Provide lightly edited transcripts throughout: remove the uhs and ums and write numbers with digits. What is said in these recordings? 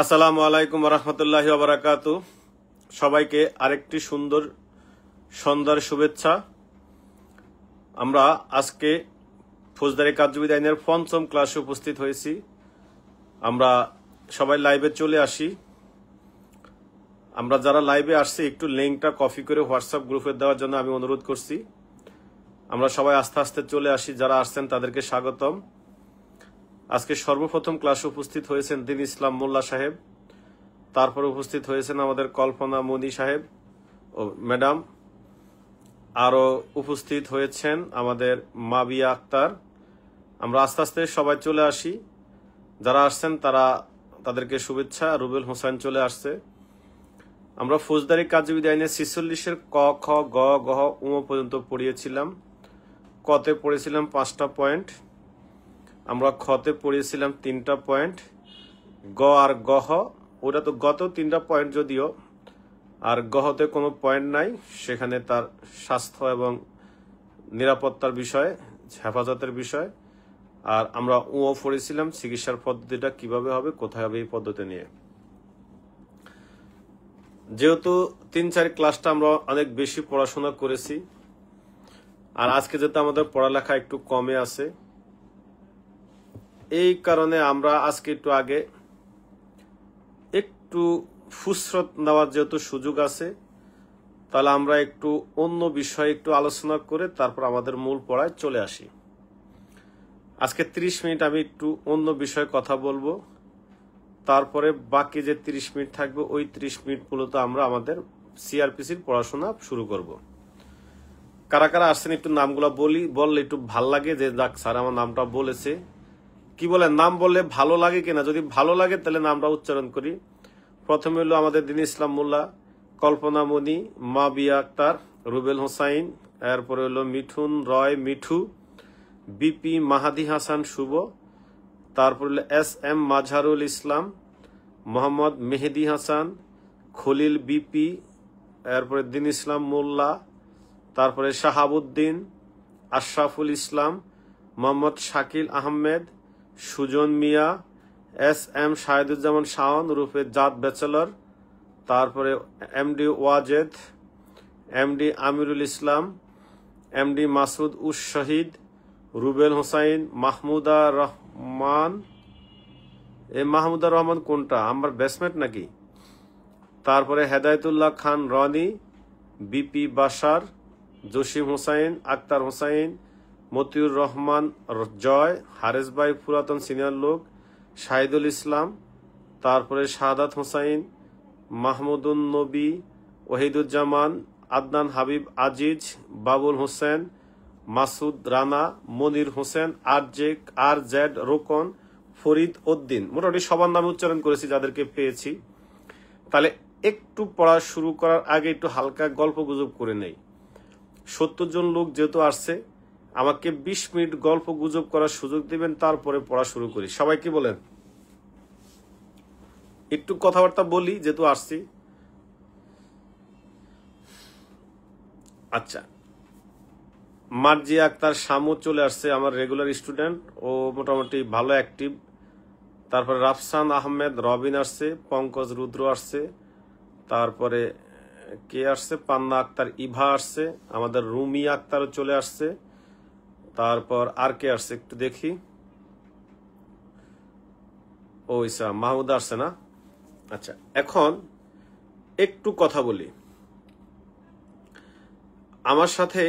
আসসালামু আলাইকুম রহমতুল্লাহি ওয়া বারাকাতু। সবাইকে আরেকটি সুন্দর সন্ধ্যার শুভেচ্ছা। আমরা আজকে ফৌজদারি কার্যবিধি আইনের পঞ্চম ক্লাসে উপস্থিত হয়েছি। আমরা সবাই লাইভে চলে আসি। আমরা যারা লাইভে আসছি একটু লিঙ্কটা কপি করে হোয়াটসঅ্যাপ গ্রুপে দেওয়ার জন্য আমি অনুরোধ করছি। আমরা সবাই আস্তে আস্তে চলে আসি। যারা আসছেন তাদেরকে স্বাগতম। আজকে সর্বপ্রথম ক্লাসে উপস্থিত হয়েছেন দিন ইসলাম মোল্লা সাহেব, তারপরে উপস্থিত হয়েছেন আমাদের কল্পনা মনি সাহেব ও ম্যাডাম, আরো উপস্থিত হয়েছেন আমাদের মাবিয়া আক্তার। আমরা আস্তে আস্তে সবাই চলে আসি। যারা আসছেন তাদেরকে শুভেচ্ছা। রুবেল হোসেন চলে আসছে। আমরা ফৌজদারি কার্যবিধি আইনে 46-এর ক, খ, গ, ঘ, ঙ পর্যন্ত পড়িয়েছিলাম। কতে পড়েছিলাম 5টা পয়েন্ট, আমরা খতে পড়িয়েছিলাম 3টা পয়েন্ট, গ আর গহ ওটা তো গত 3টা পয়েন্ট যদিও, আর গহতে কোনো পয়েন্ট নাই। সেখানে তার স্বাস্থ্য এবং নিরাপত্তার বিষয়, হেফাজতের বিষয়। আর আমরা ও পড়েছিলাম চিকিৎসার পদ্ধতিটা কিভাবে হবে, কোথায় হবে এই পদ্ধতি নিয়ে। যেহেতু 3-4 ক্লাসটা আমরা অনেক বেশি পড়াশোনা করেছি, আর আজকে যেহেতু আমাদের পড়ালেখা একটু কমে আছে, এই কারণে আমরা আজকে একটু আগে একটু ফুসরত নেওয়ার যেহেতু সুযোগ আছে, তাহলে আমরা একটু অন্য বিষয়ে একটু আলোচনা করে তারপর আমাদের মূল পড়ায় চলে আসি। আজকে 30 মিনিট আমি একটু অন্য বিষয়ে কথা বলবো, তারপরে বাকি যে 30 মিনিট থাকবে ওই 30 মিনিট মূলত আমরা আমাদের সিআরপিসির পড়াশোনা শুরু করব। কারা কারা আসছেন একটু নামগুলো বললে একটু ভাল লাগে, যে যাক স্যার আমার নামটা বলেছে। কি বলে, নাম বললে ভালো লাগে কিনা? যদি ভালো লাগে তাহলে নামটা উচ্চারণ করি। প্রথমে হলো আমাদের দিন ইসলাম মোল্লা, কল্পনা মনি, মাবিয়া আক্তার, রুবেল হোসাইন, এরপরে হলো মিঠুন রয় মিঠু, বিপি মাহাদি হাসান শুভ, তারপর হলো SM মাজহারুল ইসলাম, মোহাম্মদ মেহেদি হাসান, খলিল বিপি, এরপরে দিন ইসলাম মোল্লা, তারপরে শাহাবুদ্দিন, আশরাফুল ইসলাম, মোহাম্মদ শাকিল আহমেদ, সুজন মিয়া, SM শাহেদুজ্জামান শাওন রূপে জাত ব্যাচেলর, তারপরে MD Wazed, MD Amirul Islam, MD Masud উস শহীদ, রুবেল হোসাইন, মাহমুদা রহমান। এই মাহমুদা রহমান কোনটা, আমার ব্যাটসম্যান নাকি? তারপরে হেদায়তুল্লাহ খান রনি, বিপি বাশার, জসিম হোসাইন, আক্তার হোসাইন, মতিউর রহমান জয়, হারেস ভাই পুরাতন সিনিয়র লোক, শাহিদুল ইসলাম, তারপরে শাহাদাত হোসাইন, মাহমুদুন নবী, ওহিদুজ্জামান, আদনান হাবিব আজিজ, বাবুল হোসেন, মাসুদ রানা, মনির হোসেন, RZ রোকন, ফরিদ উদ্দিন। মোটামুটি সবার নামে উচ্চারণ করেছি যাদেরকে পেয়েছি। তাহলে একটু পড়া শুরু করার আগে একটু হালকা গল্প গুজব করে নেই। 70 জন লোক যেহেতু আসছে, আমাকে 20 মিনিট গল্প গুজব করার সুযোগ দিবেন, তারপরে পড়া শুরু করি। সবাই কি বলেন? একটু কথাবার্তা বলি যেহেতু আসছি। আচ্ছা, মার্জিয়া আক্তার শামু চলে আসছে, আমার রেগুলার স্টুডেন্ট, ও মোটামুটি ভালো অ্যাক্টিভ। তারপরে রাফসান আহমেদ রবিন আসছে, পঙ্কজ রুদ্র আসছে, তারপরে কে আসছে, পান্না আক্তার ইভা আসছে, আমাদের রুমি আক্তারও চলে আসছে, তারপর আর কে আসছে একটু দেখি। ও ইসা মাহমুদা আসছে না? আচ্ছা, এখন একটু কথা বলি, আমার সাথে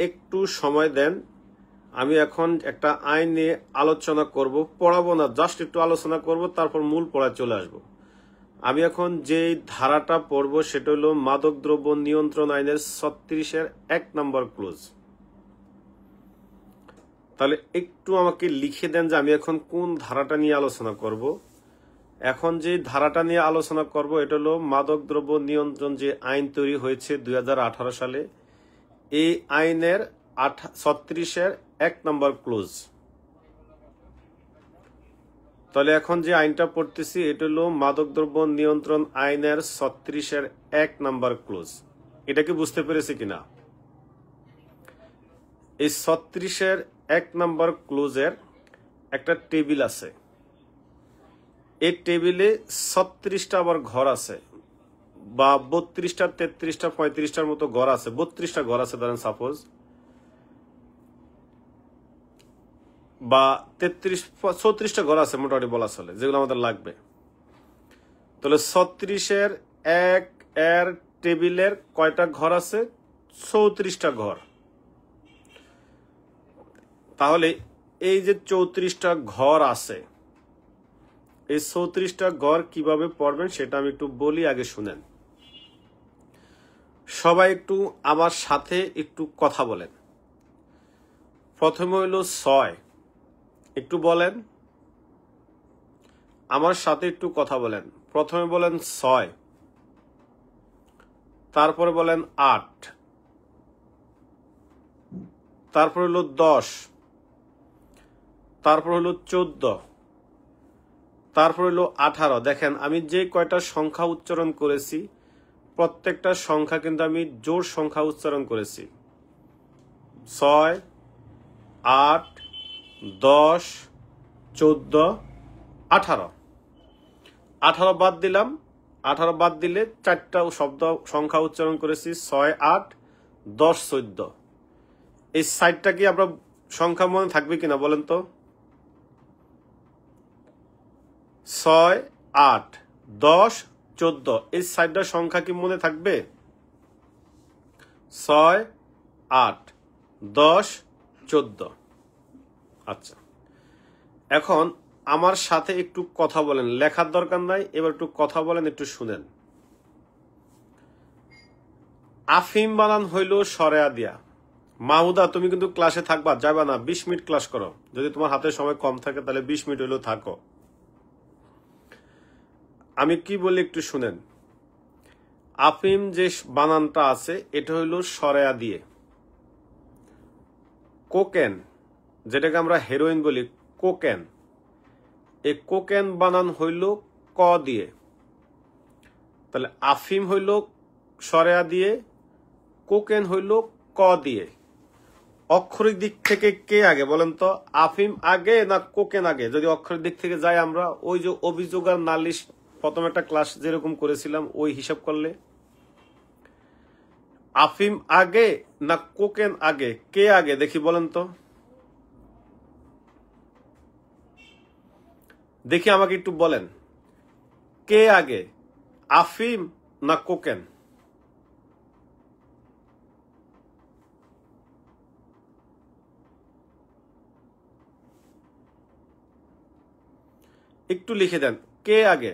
একটু সময় দেন। আমি এখন একটা আইন নিয়ে আলোচনা করব, পড়াবো না, জাস্ট একটু আলোচনা করব, তারপর মূল পড়ায় চলে আসব। আমি এখন যে ধারাটা পড়ব সেটা হলো মাদকদ্রব্য নিয়ন্ত্রণ আইনের 36-এর 1 নম্বর ক্লোজ। তাহলে একটু আমাকে লিখে দেন যে আমি এখন কোন ধারাটা নিয়ে আলোচনা করব। এখন যে ধারাটা নিয়ে আলোচনা করব এটা হলো মাদকদ্রব্য নিয়ন্ত্রণ যে আইন তৈরি হয়েছে 2018 সালে, এই আইনের 36-এর 1 নম্বর ক্লোজ। তাহলে এখন যে আইনটা পড়তেছি এটা হলো মাদকদ্রব্য নিয়ন্ত্রণ আইনের 36-এর 1 নম্বর ক্লোজ। এটা কি বুঝতে পেরেছি কিনা? এই 36-এর 1 নম্বর ক্লোজের একটা টেবিল আছে। এই টেবিলে 36টা আবার ঘর আছে, বা 32টা 33টা 35টার মতো ঘর আছে, 32টা ঘর আছে ধরেন সাপোজ, বা 34টা ঘর আছে মোটামুটি বলা চলে, যেগুলো আমাদের লাগবে। তাহলে 36-এর এর টেবিলের কয়টা ঘর আছে? 34টা ঘর। তাহলে এই যে 34টা ঘর আছে, এই 34টা ঘর কিভাবে পড়বেন সেটা আমি একটু বলি, আগে শুনেন। সবাই একটু আমার সাথে একটু কথা বলেন। প্রথমে হইল 6, একটু বলেন আমার সাথে, একটু কথা বলেন। প্রথমে বলেন 6, তারপরে বলেন 8, তারপর হলো 10, তারপর হলো 14, তারপর হলো 18। দেখেন আমি যে কয়টা সংখ্যা উচ্চারণ করেছি, প্রত্যেকটা সংখ্যা কিন্তু আমি জোড় সংখ্যা উচ্চারণ করেছি। 6, 8, 10, 14, 18। 18 বাদ দিলাম, 18 বাদ দিলে 4টা শব্দ সংখ্যা উচ্চারণ করেছি, 6, 8, 10, 14। এই 4টা কি আপনার সংখ্যা মনে থাকবে কিনা বলেন তো? 6, 8, 10, 14, এই 4টা সংখ্যা কি মনে থাকবে? 6, 8, 10, 14। আচ্ছা, এখন আমার সাথে একটু কথা বলেন, লেখার দরকার নাই, এবার একটু কথা বলেন, একটু শুনেন। আফিম বানান হইল সরেয়া দিয়া। মাহুদা তুমি কিন্তু ক্লাসে থাকবা, যাবা না, 20 মিনিট ক্লাস করো। যদি তোমার হাতে সময় কম থাকে তাহলে 20 মিনিট হইলেও থাকো। আমি কি বলি একটু শুনেন। আফিম যে বানানটা আছে এটা হইল সরেয়া দিয়ে। কোকেন, যেটাকে আমরা হেরোইন বলি, কোকেন, এই কোকেন বানান হইল ক দিয়ে। তাহলে আফিম হইল সরেয়া দিয়ে, কোকেন হইল ক দিয়ে। অক্ষরিক দিক থেকে কে আগে বলেন তো? আফিম আগে না কোকেন আগে? যদি অক্ষরের দিক থেকে যাই আমরা, ওই যে অভিযোগ আর নালিশ প্রথম একটা ক্লাস যেরকম করেছিলাম ওই হিসাব করলে, আফিম আগে না কোকেন আগে, কে আগে দেখি বলেন তো? দেখি আমাকে একটু বলেন, কে আগে, আফিম না কোকেন? একটু লিখে দেন, কে আগে,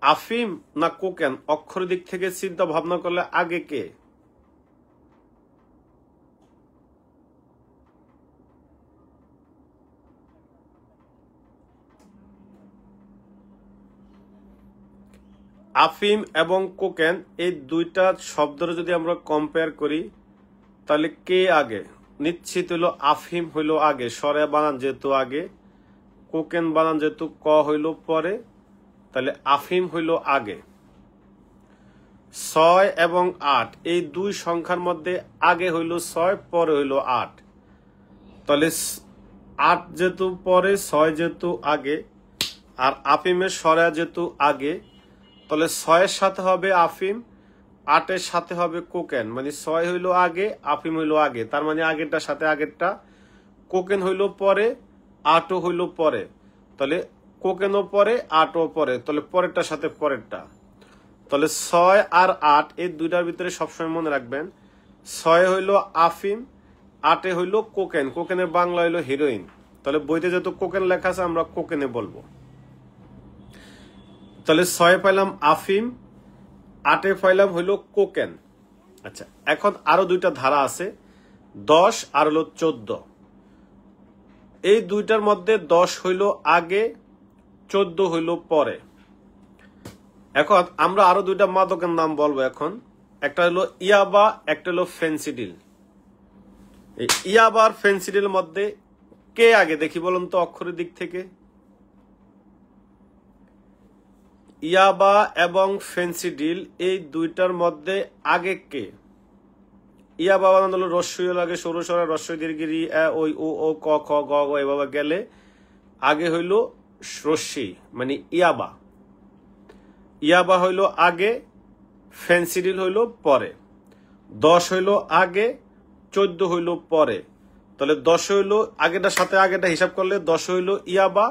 আফিম না কোকেন? অক্ষর দিক থেকে চিন্তা ভাবনা করলে আগে কে? আফিম এবং কোকেন এই দুইটা শব্দের যদি আমরা কম্পেয়ার করি তাহলে কে আগে? নিশ্চিত হইল আফিম হইল আগে, সরে বানান যেহেতু আগে, কোকেন বানান যেহেতু ক হইল পরে, তাহলে আফিম হইল আগে। 6 এবং 8 এই দুই সংখ্যার মধ্যে আগে হইল 6, পরে হইল 8। তাহলে 8 যেহেতু পরে, 6 যেহেতু আগে, আর আফিমের সরেয়া যেহেতু আগে, তাহলে 6-এর সাথে হবে আফিম, 8-এর সাথে হবে কোকেন। মানে 6 হইল আগে, আফিম হইল আগে, তার মানে আগেরটার সাথে আগেরটা। কোকেন হইল পরে, 8ও হইল পরে, তাহলে কোকেনও পরে, 8ও পরে, তাহলে পরেরটার সাথে পরেরটা। তাহলে 6 আর 8 এই দুইটার ভিতরে সবসময় মনে রাখবেন, 6 হইল আফিম, 8 হইল কোকেন। কোকেনের বাংলা হইল হিরোইন। তাহলে বইতে যত কোকেন লেখা আছে আমরা কোকেনে বলবো। তাহলে 6 পাইলাম আফিম, 8 পাইলাম হইল কোকেন। আচ্ছা, এখন আরো দুইটা ধারা আছে, 10 আর হলো 14। এই দুইটার মধ্যে 10 হইল আগে, 14 হইল পরে। এখন আমরা আরো দুইটা মাদকের নাম বলবো এখন। একটা হলো ইয়াবা, একটা হলো ফেন্সিডিল। ইয়াবা আর ফেন্সিডিল মধ্যে কে আগে দেখি বলুন তো অক্ষরের দিক থেকে? ইয়াবা এবং ফেন্সিডিল এই দুইটার মধ্যে আগে কে? ইয়াবা বানান হলো রস্যই লাগে, সরু সরা, রস্যই দীর্ঘ রি, ওই ও ক খ গ গ এভাবে গেলে আগে হইল রশ্মি মানে ইয়াবা। ইয়াবা হইল আগে, ফেন্সিডিল হইল পরে। 10 হইল আগে, 14 হইল পরে। তাহলে 10 হইল আগেটার সাথে আগেটা হিসাব করলে 10 হইল ইয়াবা,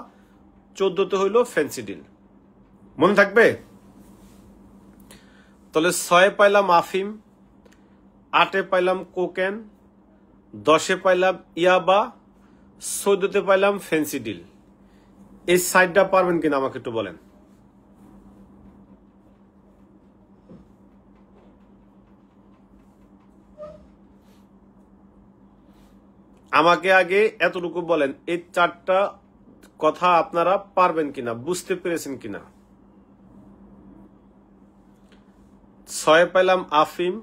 14তে হইল ফেন্সিডিল। মনে থাকবে? তাহলে 6 পাইলাম আফিম, 8 পাইলাম কোকেন, 10 পাইলাম ইয়াবা, 14তে পাইলাম ফেন্সিডিল। এই সাইডটা পারবেন কিনা আমাকে একটু বলেন। আমাকে আগে এতটুকু বলেন, এই 4টা কথা আপনারা পারবেন কিনা, বুঝতে পেরেছেন কিনা। 6 পাইলাম আফিম,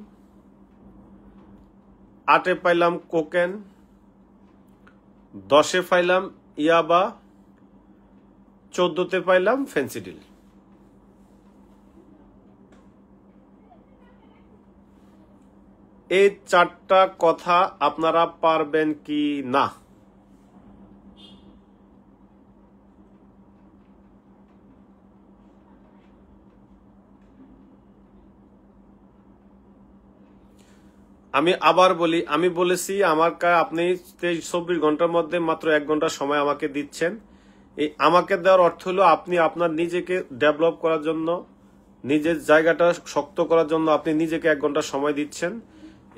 8 পাইলাম কোকেন, 10 পাইলাম ইয়াবা, 14তে পাইলাম ফেন্সিডিল। এই 4টা কথা আপনারা পারবেন কি না? আমি আবার বলি, আমি বলেছি আমার আপনি 24 ঘন্টার মধ্যে মাত্র 1 ঘন্টা সময় আমাকে দিচ্ছেন। এই আমাকে দেওয়ার অর্থ হলো আপনি আপনার নিজেকে ডেভেলপ করার জন্য, নিজের জায়গাটা শক্ত করার জন্য আপনি নিজেকে 1 ঘন্টা সময় দিচ্ছেন।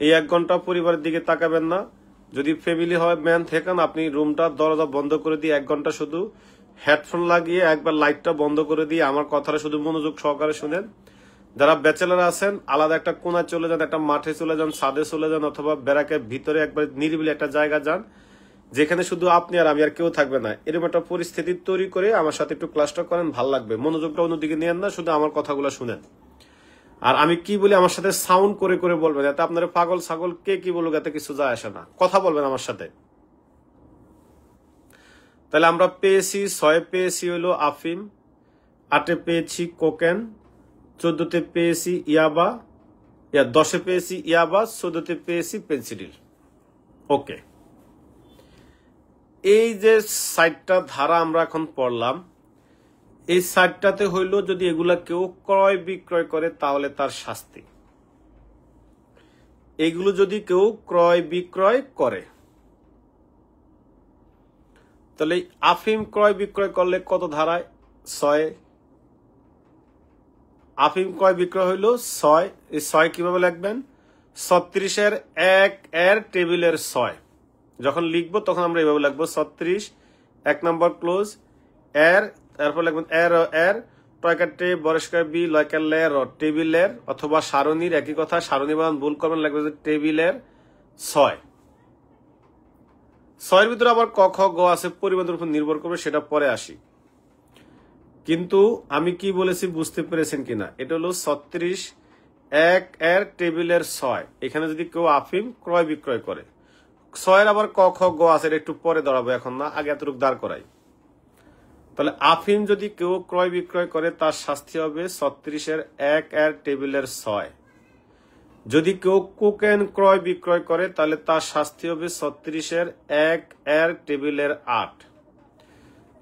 এই 1 ঘন্টা পরিবারের দিকে তাকাবেন না। যদি ফ্যামিলি হয় ম্যান থাকেন, আপনি রুমটা দরজা বন্ধ করে দিয়ে 1 ঘন্টা শুধু হেডফোন লাগিয়ে একবার লাইটটা বন্ধ করে দিয়ে আমার কথাটা শুধু মনোযোগ সহকারে শুনেন। যারা ব্যাচেলার আছেন আলাদা একটা কোণায় চলে যান, একটা মাঠে চলে যান, ছাদে চলে যান, অথবা ব্যারাকের ভিতরে একবার নিরিবিলি একটা জায়গা যান যেখানে শুধু আপনি আর আমি আর কেউ থাকবে না। এরকম একটা পরিস্থিতি তৈরি করে আমার সাথে একটু ক্লাসটা করেন, ভাল লাগবে। মনোযোগটা অন্যদিকে নিয়েন না, শুধু আমার কথাগুলো শুনেন। আর আমি কি বলি আমার সাথে সাউন্ড করে করে বলবেন, এতে আপনার পাগল ছাগল কে কি বলুক এতে কিছু যায় আসে না। কথা বলবেন আমার সাথে। তাহলে আমরা পেয়েছি 6 পেয়েছি হলো আফিম, 8 পেয়েছি কোকেন, 14তে পেয়েছি ইয়াবা, 10 পেয়েছি ইয়াবা, 14তে পেয়েছি পেন্সিডিল। ওকে, এই যে 60টা ধারা আমরা এখন পড়লাম, এই 60টাতে হইল যদি এগুলা কেউ ক্রয় বিক্রয় করে তাহলে তার শাস্তি। এগুলো যদি কেউ ক্রয় বিক্রয় করে তাহলে আফিম ক্রয় বিক্রয় করলে কত ধারায়? 6। আফিম ক্রয় বিক্রয় হইল 6। এই 6 কিভাবে লিখবেন? 36-এর 1 এর টেবিলের 6। যখন লিখবো তখন আমরা এইভাবে লিখবো 36 1 নম্বর ক্লোজ এর, তারপর লিখবেন এর টয়কাটে বরস্কার বি লয়কার লের টেবিলের, অথবা সারণীর একই কথা, সারণী বানান ভুল করবেন, লিখবেন টেবিলের 6। 6-এর ভিতরে আবার ক খ গ আছে, পরিমাণের উপর নির্ভর করবে, সেটা পরে আসি। কিন্তু আমি কি বলেছি বুঝতে পেরেছেন কিনা? এটা হলো 36 1 এর টেবিলের 6। এখানে যদি কেউ আফিম ক্রয় বিক্রয় করে, 6-এর আবার ক খ গ আছে, একটু পরে দাঁড়াবো, এখন না, আগে এতটুকু দাঁড় করাই। তাহলে আফিম যদি কেউ ক্রয় বিক্রয় করে তার শাস্তি হবে 36-এর 1 এর টেবিলের 6। যদি কেউ কোকেন ক্রয় বিক্রয় করে তাহলে তার শাস্তি হবে 36-এর 1 এর টেবিলের 8।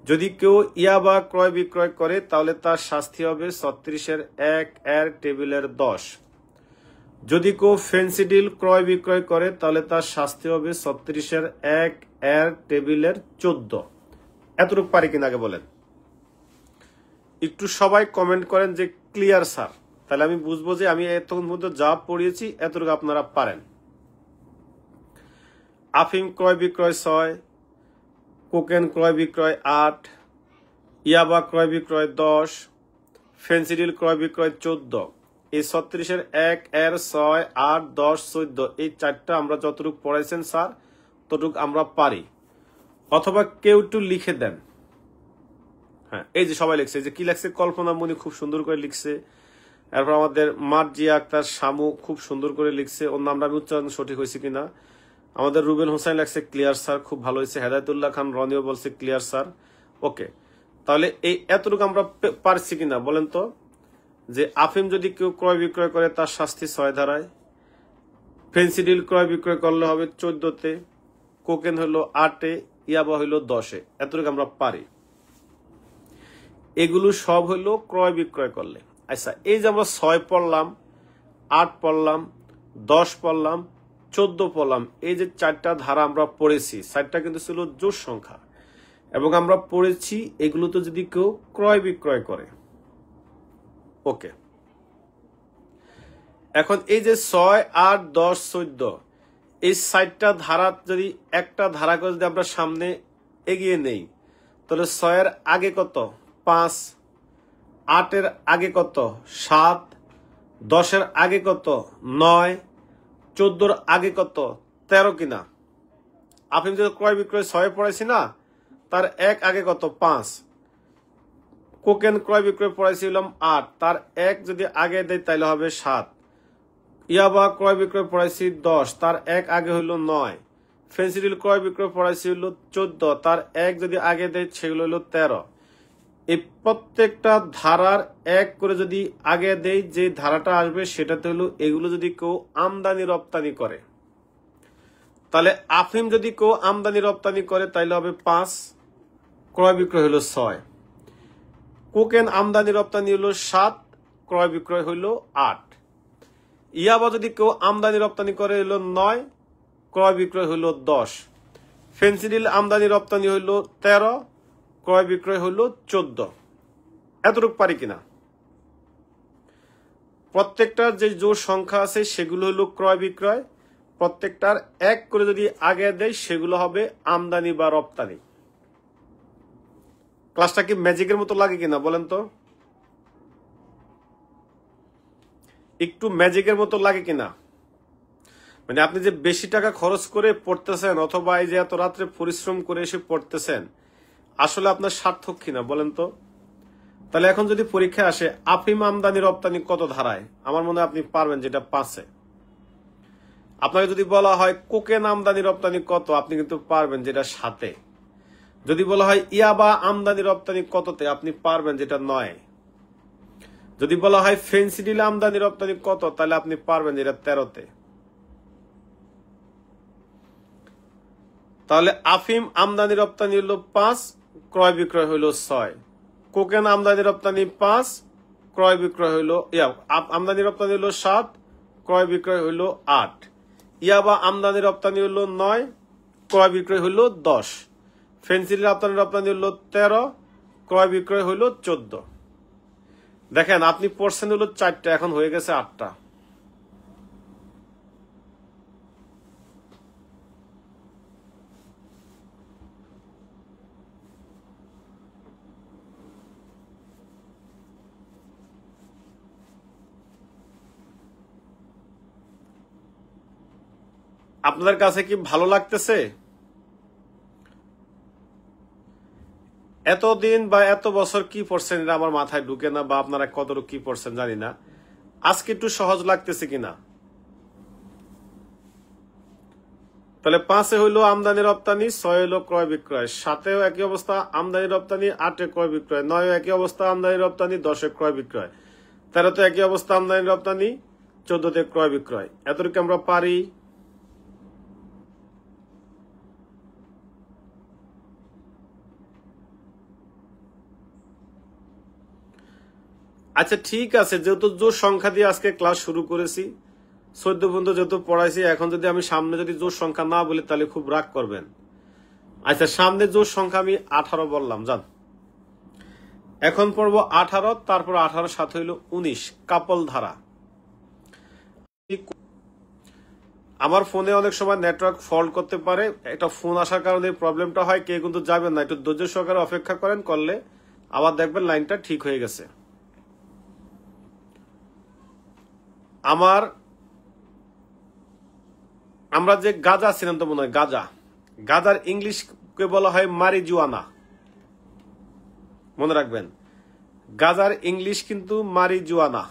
যদি কেউ ইয়াবা ক্রয় বিক্রয় করে তাহলে তার শাস্তি হবে 36-এর 1 এর টেবিলের 10। যদি কেউ ফেন্সিডিল ক্রয় বিক্রয় করে তাহলে তার শাস্তি হবে 36-এর 1 এর টেবিলের 14। এতটুকু পারি কিনা আগে বলেন। একটু সবাই কমেন্ট করেন যে ক্লিয়ার স্যার, তাহলে আমি বুঝবো যে আমি এতক্ষণ পর্যন্ত যা পড়িয়েছি এতটুকু আপনারা পারেন। আফিম ক্রয় বিক্রয় 6, কোকেন ক্রয় বিক্রয় 8, ইয়াবা ক্রয় বিক্রয় 10, ফেন্সিডিল ক্রয় বিক্রয় 14। এই 36-এর 1 এর 6, 8, 10, 14 এই 4টা আমরা যতটুকু পড়াইছেন স্যার ততটুকু আমরা পারি। অথবা কেউ একটু লিখে দেন। হ্যাঁ, এই যে সবাই লিখছে, যে কি লিখছে, কল্পনা মনি খুব সুন্দর করে লিখছে, এরপর আমাদের মার্জিয়া আক্তার শামু খুব সুন্দর করে লিখছে, ওর নামটা আমি উচ্চারণ সঠিক হয়েছে কিনা। আমাদের রুবেল হোসেন লিখছে ক্লিয়ার স্যার, খুব ভালো হয়েছে। হেদায়তুল্লাহ খান রনিও বলছে ক্লিয়ার স্যার। ওকে, তাহলে এই এতটুকু আমরা পারছি কিনা বলেন তো। যে আফিম যদি কেউ ক্রয় বিক্রয় করে তার শাস্তি 6 ধারায়, ফেন্সিডিল ক্রয় বিক্রয় করলে হবে 14-তে, কোকেন হলো 8-এ, ইয়াবা হইলো 10-এ। এতটুকু আমরা পারি। এগুলো সব হইলো ক্রয় বিক্রয় করলে। আচ্ছা, এই যে আমরা 6 পড়লাম, 8 পড়লাম, 10 পড়লাম, 14 পড়লাম, এই যে 4টা ধারা আমরা পড়েছি, 4টা কিন্তু ছিল জোড় সংখ্যা এবং আমরা পড়েছি এগুলো তো যদি কেউ ক্রয় বিক্রয় করে। ওকে, এখন এই যে 6, 8, 10, 14 এই 4টা ধারা যদি একটা ধারা করে যদি আমরা সামনে এগিয়ে নেই, তাহলে 6 এর আগে কত? 5, 8 এর আগে কত? 7, 10 এর আগে কত? 9, 14 আগে কত? 13 কিনা? আপনি যদি ক্রয় বিক্রয় 6 পড়াইছি না, তার 1 আগে কত? 5। কোকেন ক্রয় বিক্রয় পড়াইছিলাম 8, তার 1 যদি আগে দেয় তাহলে হবে 7। ইয়াবা ক্রয় বিক্রয় পড়াইছি 10, তার 1 আগে হইল 9। ফেন্সিডিল ক্রয় বিক্রয় পড়াইছি হইল 14, তার 1 যদি আগে দেয় সেগুলো হইল 13। এই প্রত্যেকটা ধারার 1 করে যদি আগে দেয়, যে ধারাটা আসবে সেটাতে হলো এগুলো যদি কেউ আমদানি রপ্তানি করে, তাহলে আফিম যদি কেউ আমদানি রপ্তানি করে তাইলে হবে 5, ক্রয় বিক্রয় হইল 6। কোকেন আমদানি রপ্তানি হইল 7, ক্রয় বিক্রয় হইল 8। ইয়াবা যদি কেউ আমদানি রপ্তানি করে হইল 9, ক্রয় বিক্রয় হইল 10। ফেন্সিডিল আমদানি রপ্তানি হইল 13, ক্রয় বিক্রয় হইল 14। এতটুকু পারি কিনা? প্রত্যেকটার যে জোড় সংখ্যা আছে সেগুলো হইল ক্রয় বিক্রয়, প্রত্যেকটার 1 করে যদি আগে দেয় সেগুলো হবে আমদানি বা রপ্তানি। ক্লাসটা কি ম্যাজিকের মতো লাগে কিনা বলেন তো? একটু ম্যাজিকের মতো লাগে কিনা? মানে আপনি যে বেশি টাকা খরচ করে পড়তেছেন অথবা এই যে এত রাত্রে পরিশ্রম করে এসে পড়তেছেন, আসলে আপনার সার্থক কিনা বলেন তো? তাহলে এখন যদি পরীক্ষা আসে আফিম আমদানি রপ্তানি কত ধারায়, আমার মনে হয় আপনি পারবেন যেটা 5-এ। আপনাকে যদি বলা হয় কোকেন আমদানি রপ্তানি কত, আপনি কিন্তু পারবেন যেটা 7-এ। যদি বলা হয় ইয়াবা আমদানি রপ্তানি কততে, আপনি পারবেন যেটা 9-এ। যদি বলা হয় ফেন্সিডিল আমদানি রপ্তানি কত, তাহলে আপনি পারবেন যেটা 13-তে। তাহলে আফিম আমদানি রপ্তানি হলো 5, ক্রয় বিক্রয় হইল 6। কোকেন আমদানি রপ্তানি 5, ক্রয় বিক্রয় হইল আমদানি রপ্তানি হইল 7, ক্রয় বিক্রয় হইল 8। ইয়াবা আমদানি রপ্তানি হইল 9, ক্রয় বিক্রয় হইল 10। ফেন্সিডিল আমদানি রপ্তানি হইল 13, ক্রয় বিক্রয় হইল 14। দেখেন আপনি পড়ছেন হলো 4টা, এখন হয়ে গেছে 8টা। আপনাদের কাছে কি ভালো লাগতেছে? এতদিন বা এত বছর কি পড়ছেন এটা আমার মাথায় ঢুকে না, বা আপনারা কতটুকু কি পড়ছেন জানি না। আজকে একটু সহজ লাগতেছে কিনা? তাহলে 5-এ হইলো আমদানি রপ্তানি, 6 হইলো ক্রয় বিক্রয়, 7-এও একই অবস্থা আমদানি রপ্তানি, 8-এ ক্রয় বিক্রয়, 9-এ একই অবস্থা আমদানি রপ্তানি, 10-এ ক্রয় বিক্রয়, 13-তে একই অবস্থা আমদানি রপ্তানি, 14-তে ক্রয় বিক্রয়। এতটুকু আমরা পারি। আচ্ছা ঠিক আছে, যেহেতু জোর সংখ্যা দিয়ে আজকে ক্লাস শুরু করেছি, 14 পর্যন্ত যেহেতু পড়াইছি, এখন যদি আমি সামনে যদি জোর সংখ্যা না বলি তাহলে খুব রাগ করবেন। আচ্ছা, সামনে জোর সংখ্যা আমি 18 বললাম, জান। এখন পড়ব 18, তারপর 18 সাথে হইল 19, কাপল ধারা। আমার ফোনে অনেক সময় নেটওয়ার্ক ফল্ট করতে পারে, একটা ফোন আসার কারণে প্রবলেমটা হয়। কে কিন্তু যাবেন না, একটু ধৈর্য সহকারে অপেক্ষা করেন, করলে আবার দেখবেন লাইনটা ঠিক হয়ে গেছে। আমরা যে গাঁজা ছিলাম তো মনে হয়, গাঁজার ইংলিশকে বলা হয় মারিজুয়ানা, মনে রাখবেন। গাঁজার ইংলিশ কিন্তু মারিজুয়ানা।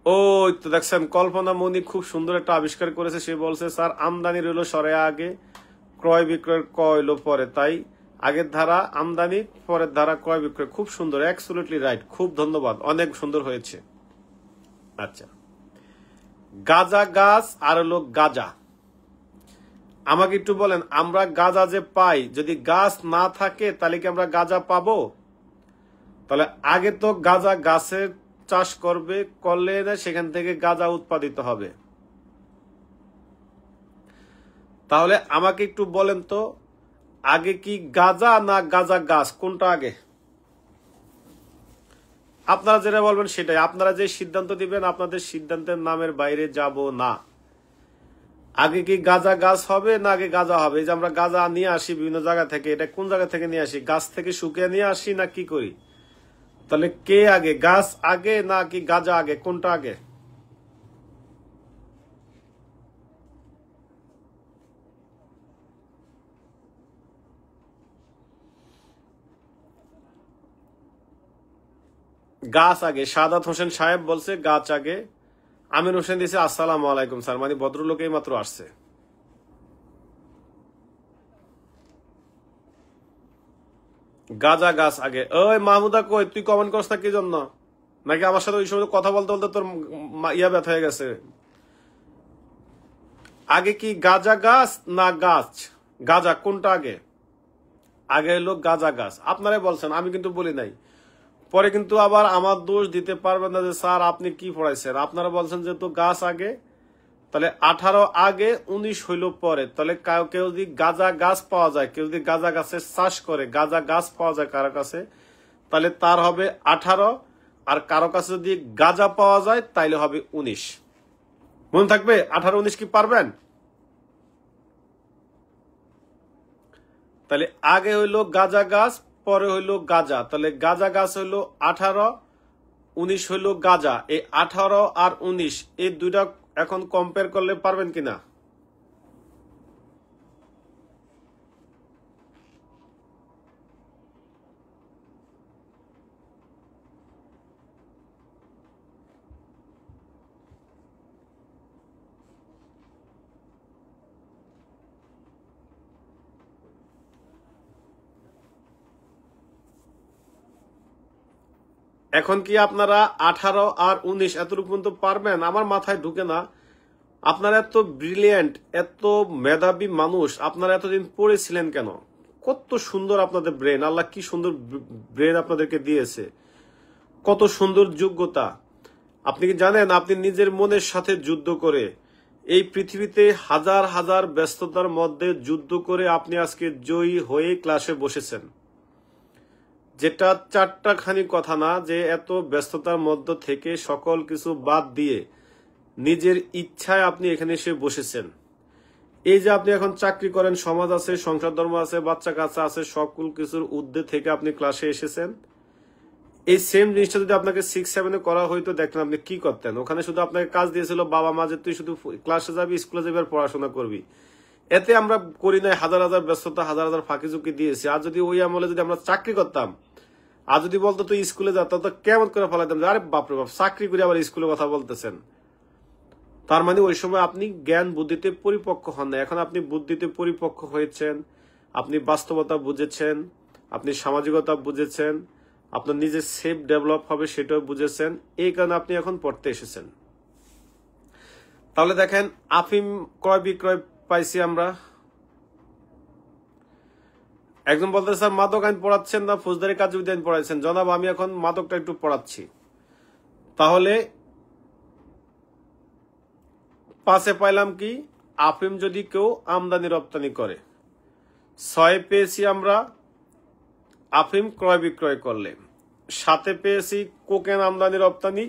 ওই তো দেখছেন, কল্পনা মনি খুব সুন্দর একটা আবিষ্কার করেছে। সে বলছে স্যার আমদানি রইল সরে আগে, ক্রয় বিক্রয়ের ক হইলো পরে, তাই আগের ধারা আমদানি, পরের ধারা ক্রয় বিক্রয়। খুব সুন্দর, অ্যাবসলিউটলি রাইট, খুব ধন্যবাদ, অনেক সুন্দর হয়েছে। আচ্ছা, গাঁজা গাছ আর হলো গাঁজা। আমাকে একটু বলেন, আমরা গাঁজা যে পাই, যদি গাছ না থাকে তাহলে কি আমরা গাঁজা পাবো? তাহলে আগে তো গাঁজা গাছের চাষ করলে সেখান থেকে গাঁজা উৎপাদিত হবে। তাহলে আমাকে একটু বলেন তো, আগে কি গাঁজা না গাঁজা গাছ, কোনটা আগে? আপনারা যেটা বলবেন সেটাই, আপনারা যে সিদ্ধান্ত দিবেন আপনাদের সিদ্ধান্তের নামের বাইরে যাব না। আগে কি গাঁজা গাছ হবে না আগে গাঁজা হবে? এই যে আমরা গাঁজা নিয়ে আসি বিভিন্ন জায়গা থেকে, এটা কোন জায়গা থেকে নিয়ে আসি? গাছ থেকে শুকিয়ে নিয়ে আসি না কি করি? তাহলে কে আগে, গাছ আগে না কি গাঁজা আগে, কোনটা আগে? গাছ আগে। সাদাত হোসেন সাহেব বলছে গাছ আগে। আমির হোসেন দিয়েছে আসসালামু আলাইকুম স্যার, মানে ভদ্রলোক এই মাত্র আসছে। গাঁজা গাছ আগে। ওই মাহমুদা কই, তুই কমেন্ট করছ না কি জন্য? নাকি আমার সাথে ওই সময় কথা বলতে বলতে তোর ইয়া ব্যথা হয়ে গেছে? আগে কি গাঁজা গাছ না গাছ? গাঁজা কোনটা আগে? আগে হলো গাঁজা গাছ। আপনারাই বলছেন, আমি কিন্তু বলি নাই। পরে কিন্তু আবার আমার দোষ দিতে পারবেন না যে স্যার আপনি কি পড়াইছেন। আপনারা বলছেন যে তো গাছ আগে, তাহলে 18 আগে 19 হইল পরে। তাহলে কেউ যদি গাঁজা গাছ পাওয়া যায়, কেউ যদি গাঁজা গাছের চাষ করে, গাঁজা গাছ পাওয়া যায় কারো কাছে, তাহলে তার হবে 18, আর কারো কাছে যদি গাঁজা পাওয়া যায় তাইলে হবে 19। মনে থাকবে? 18 19 কি পারবেন? তাহলে আগে হইলো গাঁজা গাছ, পরে হইলো গাঁজা। তাহলে গাঁজা গাছ হইলো 18, 19 হইলো গাঁজা। এই 18 আর 19 এই দুইটা এখন কম্পেয়ার করলে পারবেন কিনা? এখন কি আপনারা 18 আর 19 এতটুকু পর্যন্ত পারবেন? আমার মাথায় ঢুকে না। আপনারা এত ব্রিলিয়েন্ট, এত মেধাবী মানুষ, আপনারা এতদিন পড়েছিলেন কেন? কত সুন্দর আপনাদের ব্রেন, আল্লাহ কি সুন্দর ব্রেন আপনাদেরকে দিয়েছে, কত সুন্দর যোগ্যতা। আপনি কি জানেন, আপনি নিজের মনের সাথে যুদ্ধ করে এই পৃথিবীতে হাজার হাজার ব্যস্ততার মধ্যে যুদ্ধ করে আপনি আজকে জয়ী হয়ে ক্লাসে বসেছেন। যেটা চারটা খানি কথা না, যে এত ব্যস্ততার মধ্য থেকে সকল কিছু বাদ দিয়ে নিজের ইচ্ছায় আপনি এখানে এসে বসেছেন। এই যে আপনি এখন চাকরি করেন, সমাজ আছে, সংসার ধর্ম আছে, বাচ্চা কাচ্চা আছে, সকল কিছুর ঊর্ধ্বে থেকে আপনি ক্লাসে এসেছেন। এই সেম জিনিসটা যদি আপনাকে 6-7 করা হইতো, দেখেন আপনি কি করতেন। ওখানে শুধু আপনাকে কাজ দিয়েছিল বাবা মা যে তুই শুধু ক্লাসে যাবি, স্কুলে যাবি আর পড়াশোনা করবি। এতে আমরা করি নাই, হাজার হাজার ব্যস্ততা, হাজার হাজার ফাঁকি ঝুঁকি দিয়েছি। আর যদি ওই আমলে যদি আমরা চাকরি করতাম, আর যদি বলতো তুই স্কুলে যা, তো কেমন করে ফেলাইতাম যে আরে বাপরে বাপ, চাকরি করে আবার স্কুলে কথা বলতেছেন। তার মানে ওই সময় আপনি জ্ঞান বুদ্ধিতে পরিপক্ক হন না। এখন আপনি বুদ্ধিতে পরিপক্ক হয়েছেন, আপনি বাস্তবতা বুঝেছেন, আপনি সামাজিকতা বুঝেছেন, আপনার নিজের সেলফ ডেভেলপ হবে সেটাও বুঝেছেন। এই কারণে আপনি এখন পড়তে এসেছেন। তাহলে দেখেন, আফিম ক্রয় বিক্রয় পাইছি আমরা। একজন বলতে স্যার মাদক আইন পড়াচ্ছেন না ফৌজদারি কার্যবিধি আইন পড়াচ্ছেন? জনাব, আমি এখন মাদকটা একটু পড়াচ্ছি। তাহলে পাশে পাইলাম কি, আফিম যদি কেউ আমদানি রপ্তানি করে, 6 পেয়েছি আমরা আফিম ক্রয় বিক্রয় করলে, 7 পেয়েছি কোকেন আমদানি রপ্তানি,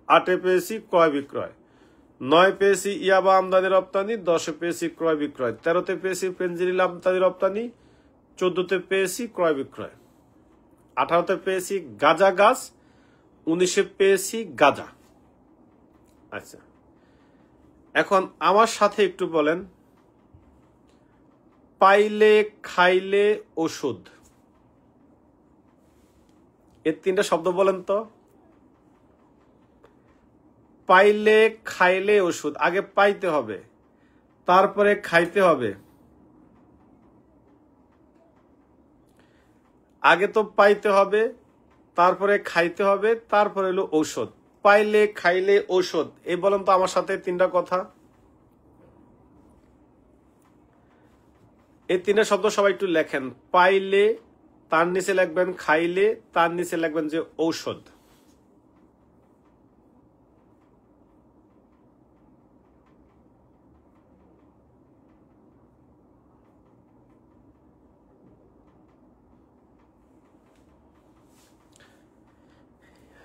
8 পেয়েছি ক্রয় বিক্রয়, 9 পেয়েছি ইয়াবা আমদানি রপ্তানি, 10 পেয়েছি ক্রয় বিক্রয়, 13 পেয়েছি পেনজিডিল আমদানি রপ্তানি, 14 পেয়েছি ক্রয় বিক্রয়, 18 পেয়েছি গাঁজা গাছ, 19 পেয়েছি গাঁজা। আচ্ছা, এখন আমার সাথে একটু বলেন, পাইলে খাইলে ওষুধ, এর 3টা শব্দ বলেন তো। পাইলে খাইলে ওষুধ, আগে পাইতে হবে, তারপরে খাইতে হবে। আগে তো পাইতে হবে, তারপরে খাইতে হবে, তারপরে হলো ঔষধ। পাইলে খাইলে ঔষধ, এই বলেন তো আমার সাথে 3টা কথা। এই তিনটা শব্দ সবাই একটু লেখেন। পাইলে তার নিচে লিখবেন খাইলে, তার নিচে লিখবেন যে ঔষধ।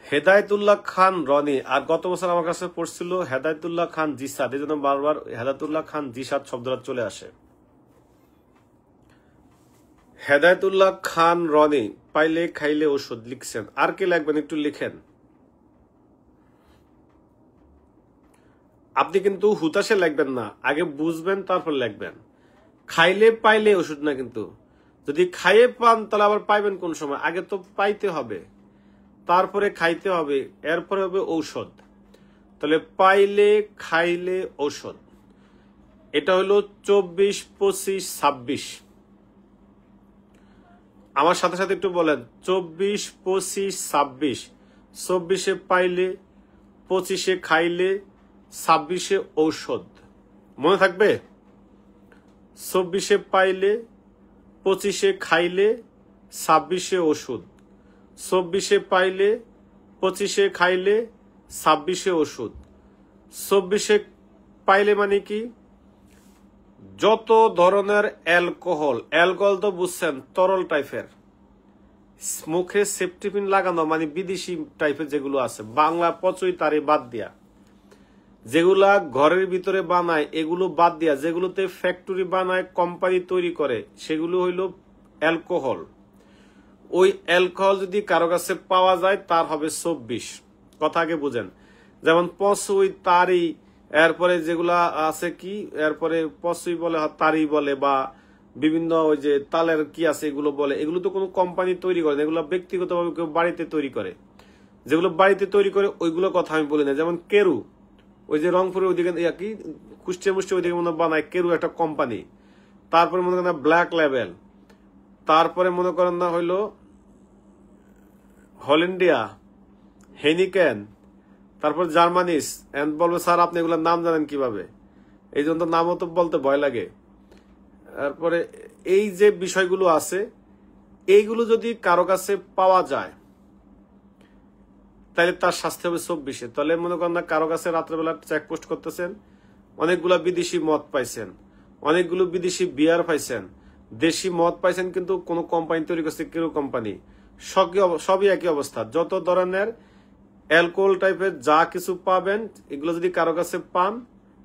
হেদায়েতুল্লাহ খান রনি, আর গত বছর আমার কাছে পড়ছিল হেদায়েতুল্লাহ খান জিসাদ, এই জন্য বারবার হেদায়েতুল্লাহ খান জিসাদ শব্দটা চলে আসে। হেদায়েতুল্লাহ খান রনি, পাইলে খাইলে ওষুধ লিখছেন। আর কে লিখবেন একটু লিখেন। আপনি কিন্তু হুতাশে লিখবেন না, আগে বুঝবেন তারপর লিখবেন। খাইলে পাইলে ওষুধ না, কিন্তু যদি খাইয়ে পান তাহলে আবার পাইবেন কোন সময়? আগে তো পাইতে হবে, তারপরে খাইতে হবে, এরপরে হবে ঔষধ। তাহলে পাইলে খাইলে ঔষধ, এটা হলো 24, 25, 26। আমার সাথে সাথে একটু বলেন 24, 25, 26। 24-এ পাইলে, 25-এ খাইলে, 26-এ ঔষধ। মনে থাকবে? 24-এ পাইলে, 25-এ খাইলে, 26-এ ওষুধ। 24-এ পাইলে, 25-এ খাইলে, 26-এ ওষুধ। 24-এ পাইলে মানে কি? যত ধরনের অ্যালকোহল, অ্যালকোহল তো বুঝছেন তরল টাইপের, মুখে সেফটি পিন লাগানো, মানে বিদেশি টাইপের যেগুলো আছে, বাংলা পচই তারে বাদ দিয়া, যেগুলা ঘরের ভিতরে বানায় এগুলো বাদ দিয়া, যেগুলোতে ফ্যাক্টরি বানায়, কোম্পানি তৈরি করে, সেগুলো হইল অ্যালকোহল। ওই অ্যালকোহল যদি কারো কাছে পাওয়া যায় তার হবে 24। কথা আগে বুঝেন। যেমন পচই, তারি, এরপরে যেগুলা আছে কি, এরপরে পচই বলে, তারি বলে, বা বিভিন্ন ওই যে তালের কি আছে এগুলো বলে, এগুলো তো কোনো কোম্পানি তৈরি করে না, এগুলো ব্যক্তিগতভাবে কেউ বাড়িতে তৈরি করে। যেগুলো বাড়িতে তৈরি করে ওইগুলো কথা আমি বলি না। যেমন কেরু, ওই যে রংপুরের ওইদিকে কি কুষ্টিয়া মুষ্টি ওইদিকে মনে বানায়, কেরু একটা কোম্পানি। তারপরে মনে করেন ব্ল্যাক লেভেল, তারপরে মনে করেন না হইলো হল্যান্ডিয়া, হেনিকেন, তারপর জার্মানিস। বলবে স্যার আপনি এগুলোর নাম জানেন কিভাবে? এই জন্য নামও তো বলতে ভয় লাগে। তারপরে এই যে বিষয়গুলো আছে, এইগুলো যদি কারো কাছে পাওয়া যায় তাহলে তার শাস্তি হবে 24-এ। তাহলে মনে করেন না কারো কাছে রাত্রেবেলা চেকপোস্ট করতেছেন, অনেকগুলা বিদেশি মদ পাইছেন, অনেকগুলো বিদেশি বিয়ার পাইছেন, দেশি মদ পাইছেন, কিন্তু কোন কোম্পানি তৈরি করছে, কেউ কোম্পানি, সবই একই অবস্থা। যত ধরনের অ্যালকোহল টাইপের যা কিছু পাবেন, এগুলো যদি কারো কাছে পান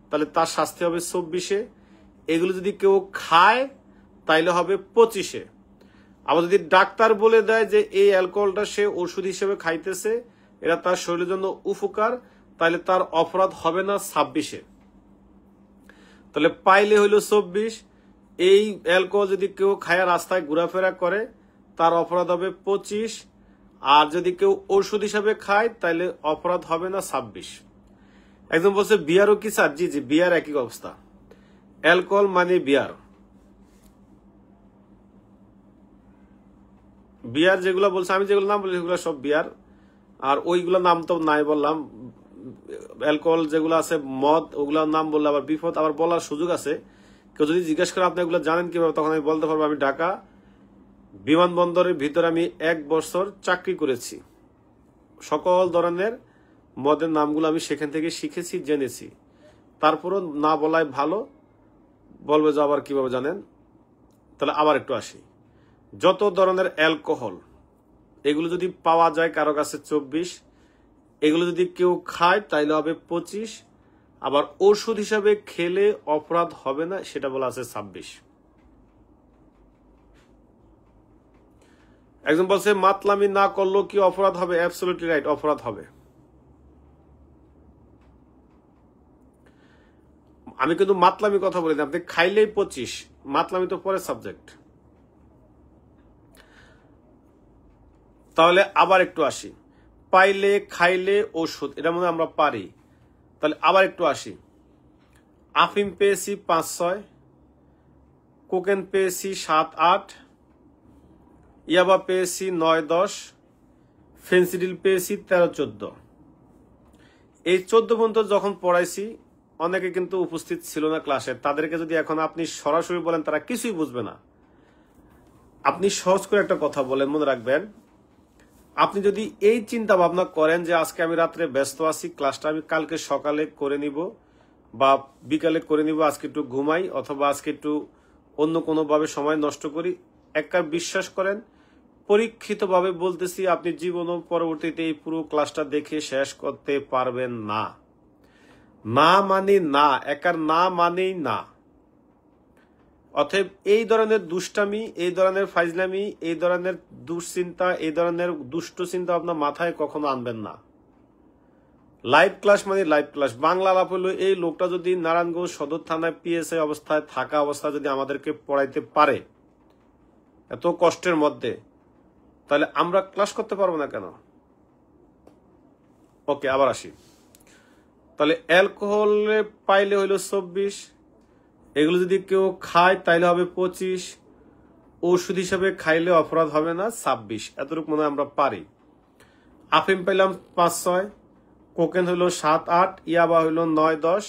তাহলে তার শাস্তি হবে 24-এ। এগুলো যদি কেউ খায় তাইলে হবে 25-এ। আবার যদি ডাক্তার বলে দেয় যে এই অ্যালকোহলটা সে ওষুধ হিসেবে খাইতেছে, এটা তার শরীরের জন্য উপকার, তাহলে তার অপরাধ হবে না 26-এ। তাহলে পাইলে হইল 24। এই অ্যালকোহল যদি কেউ খায়া রাস্তায় ঘোরাফেরা করে তার অপরাধ হবে 25। আর যদি কেউ ওষুধ হিসাবে খায় তাহলে অপরাধ হবে না 26। একজন বলছে বিয়ারও কি স্যার? জি জি, বিয়ার একই অবস্থা। অ্যালকোহল মানে বিয়ার। বিয়ার যেগুলো বলছে, আমি যেগুলো নাম বলি সেগুলো সব বিয়ার। আর ওইগুলো নাম তো নাই বললাম। অ্যালকোহল যেগুলো আছে, মদ, ওগুলোর নাম বললে আবার বিপদ, আবার বলার সুযোগ আছে। কেউ যদি জিজ্ঞেস করে আপনি এগুলো জানেন কিভাবে, তখন আমি বলতে পারবো আমি ঢাকা বিমানবন্দরের ভিতরে আমি 1 বছর চাকরি করেছি। সকল ধরনের মদের নামগুলো আমি সেখান থেকে শিখেছি, জেনেছি। তারপরও না বলাই ভালো, বলবে যে আবার কিভাবে জানেন। তাহলে আবার একটু আসি। যত ধরনের অ্যালকোহল, এগুলো যদি পাওয়া যায় কারো কাছে 24, এগুলো যদি কেউ খায় তাইলে হবে 25। আবার ওষুধ হিসাবে খেলে অপরাধ হবে না, সেটা বলা আছে 26। একজন বলছে মাতলামি না করলেও কি অপরাধ হবে? অ্যাবসলিউটলি রাইট, অপরাধ হবে। আমি কিন্তু মাতলামি কথা বলি না। আপনি খাইলেই 25, মাতলামি তো পরের সাবজেক্ট। তাহলে আবার একটু আসি। পাইলে খাইলে ওষুধ, এটা মনে আমরা পারি। তাহলে আবার একটু আসি। আফিম পেয়েছি 5-6, কোকেন পেয়েছি 7-8, ইয়াবা পেয়েছি 9-10, ফেন্সিডিল পেয়েছি 13-14। এই 14 পর্যন্ত যখন পড়াইছি অনেকে কিন্তু উপস্থিত ছিল না ক্লাসে, তাদেরকে যদি এখন আপনি সরাসরি বলেন তারা কিছুই বুঝবে না। আপনি সহজ করে একটা কথা বলেন, মনে রাখবেন, আপনি যদি এই চিন্তা ভাবনা করেন যে আজকে আমি রাত্রে ব্যস্ত আছি, ক্লাসটা আমি কালকে সকালে করে নিব বা বিকালে করে নিব, আজকে একটু ঘুমাই অথবা আজকে একটু অন্য কোনোভাবে সময় নষ্ট করি, একবার বিশ্বাস করেন, পরীক্ষিতভাবে বলতেছি, আপনি জীবনও পরবর্তীতে এই পুরো ক্লাসটা দেখে শেষ করতে পারবেন না। না মানে না, একার না মানেই না। অতএব এই ধরনের দুষ্টামি, এই ধরনের ফাইজলামি, এই ধরনের দুশ্চিন্তা, এই ধরনের দুষ্ট চিন্তা আপনার মাথায় কখনো আনবেন না। লাইভ ক্লাস মানে লাইভ ক্লাস। বাংলা আলাপ হলো এই লোকটা যদি নারায়ণগঞ্জ সদর থানায় পিএসআই অবস্থায় থাকা অবস্থায় যদি আমাদেরকে পড়াইতে পারে এত কষ্টের মধ্যে, তাহলে আমরা ক্লাস করতে পারবো না কেন? ওকে, আবার আসি। তাহলে অ্যালকোহলে পাইলে হইলো 24, এগুলো যদি কেউ খায় তাইলে হবে 25, ওষুধ হিসাবে খাইলে অপরাধ হবে না 26, এতটুকু মনে হয় আমরা পারি। আফিম পাইলাম 5-6, কোকেন হইলো 7-8, ইয়াবা হইলো 9-10,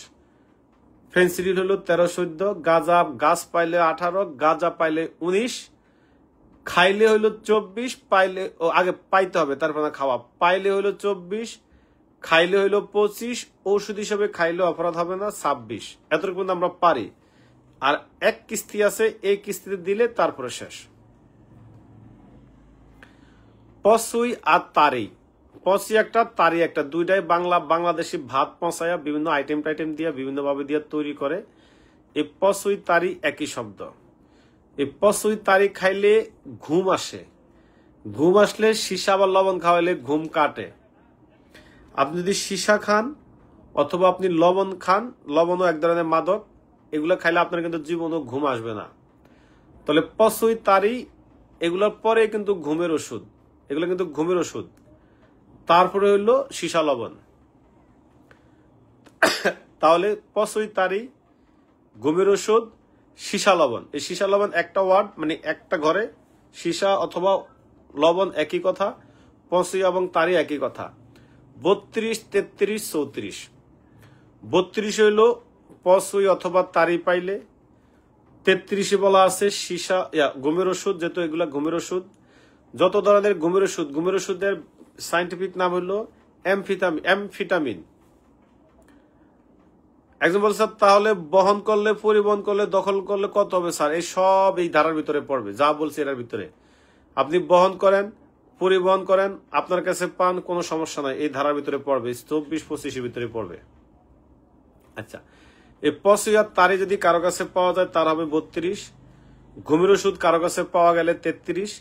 ফেন্সিডিল হইলো 13-14, গাঁজা গাছ পাইলে 18, গাঁজা পাইলে 19, খাইলে হইলো 24, পাইলে আগে পাইতে হবে তারপর না খাওয়া, পাইলে হইলো 24, খাইলে হইলো 25, ওষুধ হিসেবে খাইলে অপরাধ হবে না 26, এতটুকু আমরা পারি। আর এক কিস্তি আছে, এই কিস্তিতে দিলে তারপরে শেষ। পসুই আর তারি, পসি একটা তারি একটা, দুইটাই বাংলাদেশি ভাত পচায়া বিভিন্ন আইটেম টাইটেম দিয়া বিভিন্ন ভাবে দিয়া তৈরি করে। এই পসুই তারি একই শব্দ। এই পসুই তারি খাইলে ঘুম আসে, ঘুম আসলে সীসা বা লবণ খাওয়াইলে ঘুম কাটে। আপনি যদি সীসা খান অথবা আপনি লবণ খান, লবণও এক ধরনের মাদক, এগুলো খাইলে আপনার কিন্তু জীবনও ঘুম আসবে না। তাহলে পসুই তারি এগুলোর পরে কিন্তু ঘুমের ওষুধ, এগুলো কিন্তু ঘুমের ওষুধ। তারপরে হইলো সীসা লবণ। তাহলে পসুই তারি, ঘুমের ওষুধ, সীসা লবণ। এই সীসা লবণ একটা ওয়ার্ড, মানে একটা ঘরে সীসা অথবা লবণ একই কথা, পসুই এবং তারি একই কথা। 32, 33, 34। 32 হইল পসুই অথবা তারি পাইলে, 33 বলা আছে সীসা ঘুমের ওষুধ, যেহেতু এগুলা ঘুমের ওষুধ। যত ধরনের ঘুমের ওষুধ, ঘুমের ওষুধের সাইন্টিফিক নাম হলো এমফিটামিন। একজন বলছে স্যার তাহলে বহন করলে, পরিবহন করলে, দখল করলে কত হবে স্যার? এই সব এই ধারার ভিতরে পড়বে, যা বলছি এটার ভিতরে। আপনি বহন করেন, পরিবহন করেন, আপনার কাছে পান, কোনো সমস্যা নাই, এই ধারার ভিতরে পড়বে, 24-25 ভিতরে পড়বে। আচ্ছা, এই পসুই আর তারি যদি কারো কাছে পাওয়া যায় তার হবে 32, ঘুমের ওষুধ কারো কাছে পাওয়া গেলে 33,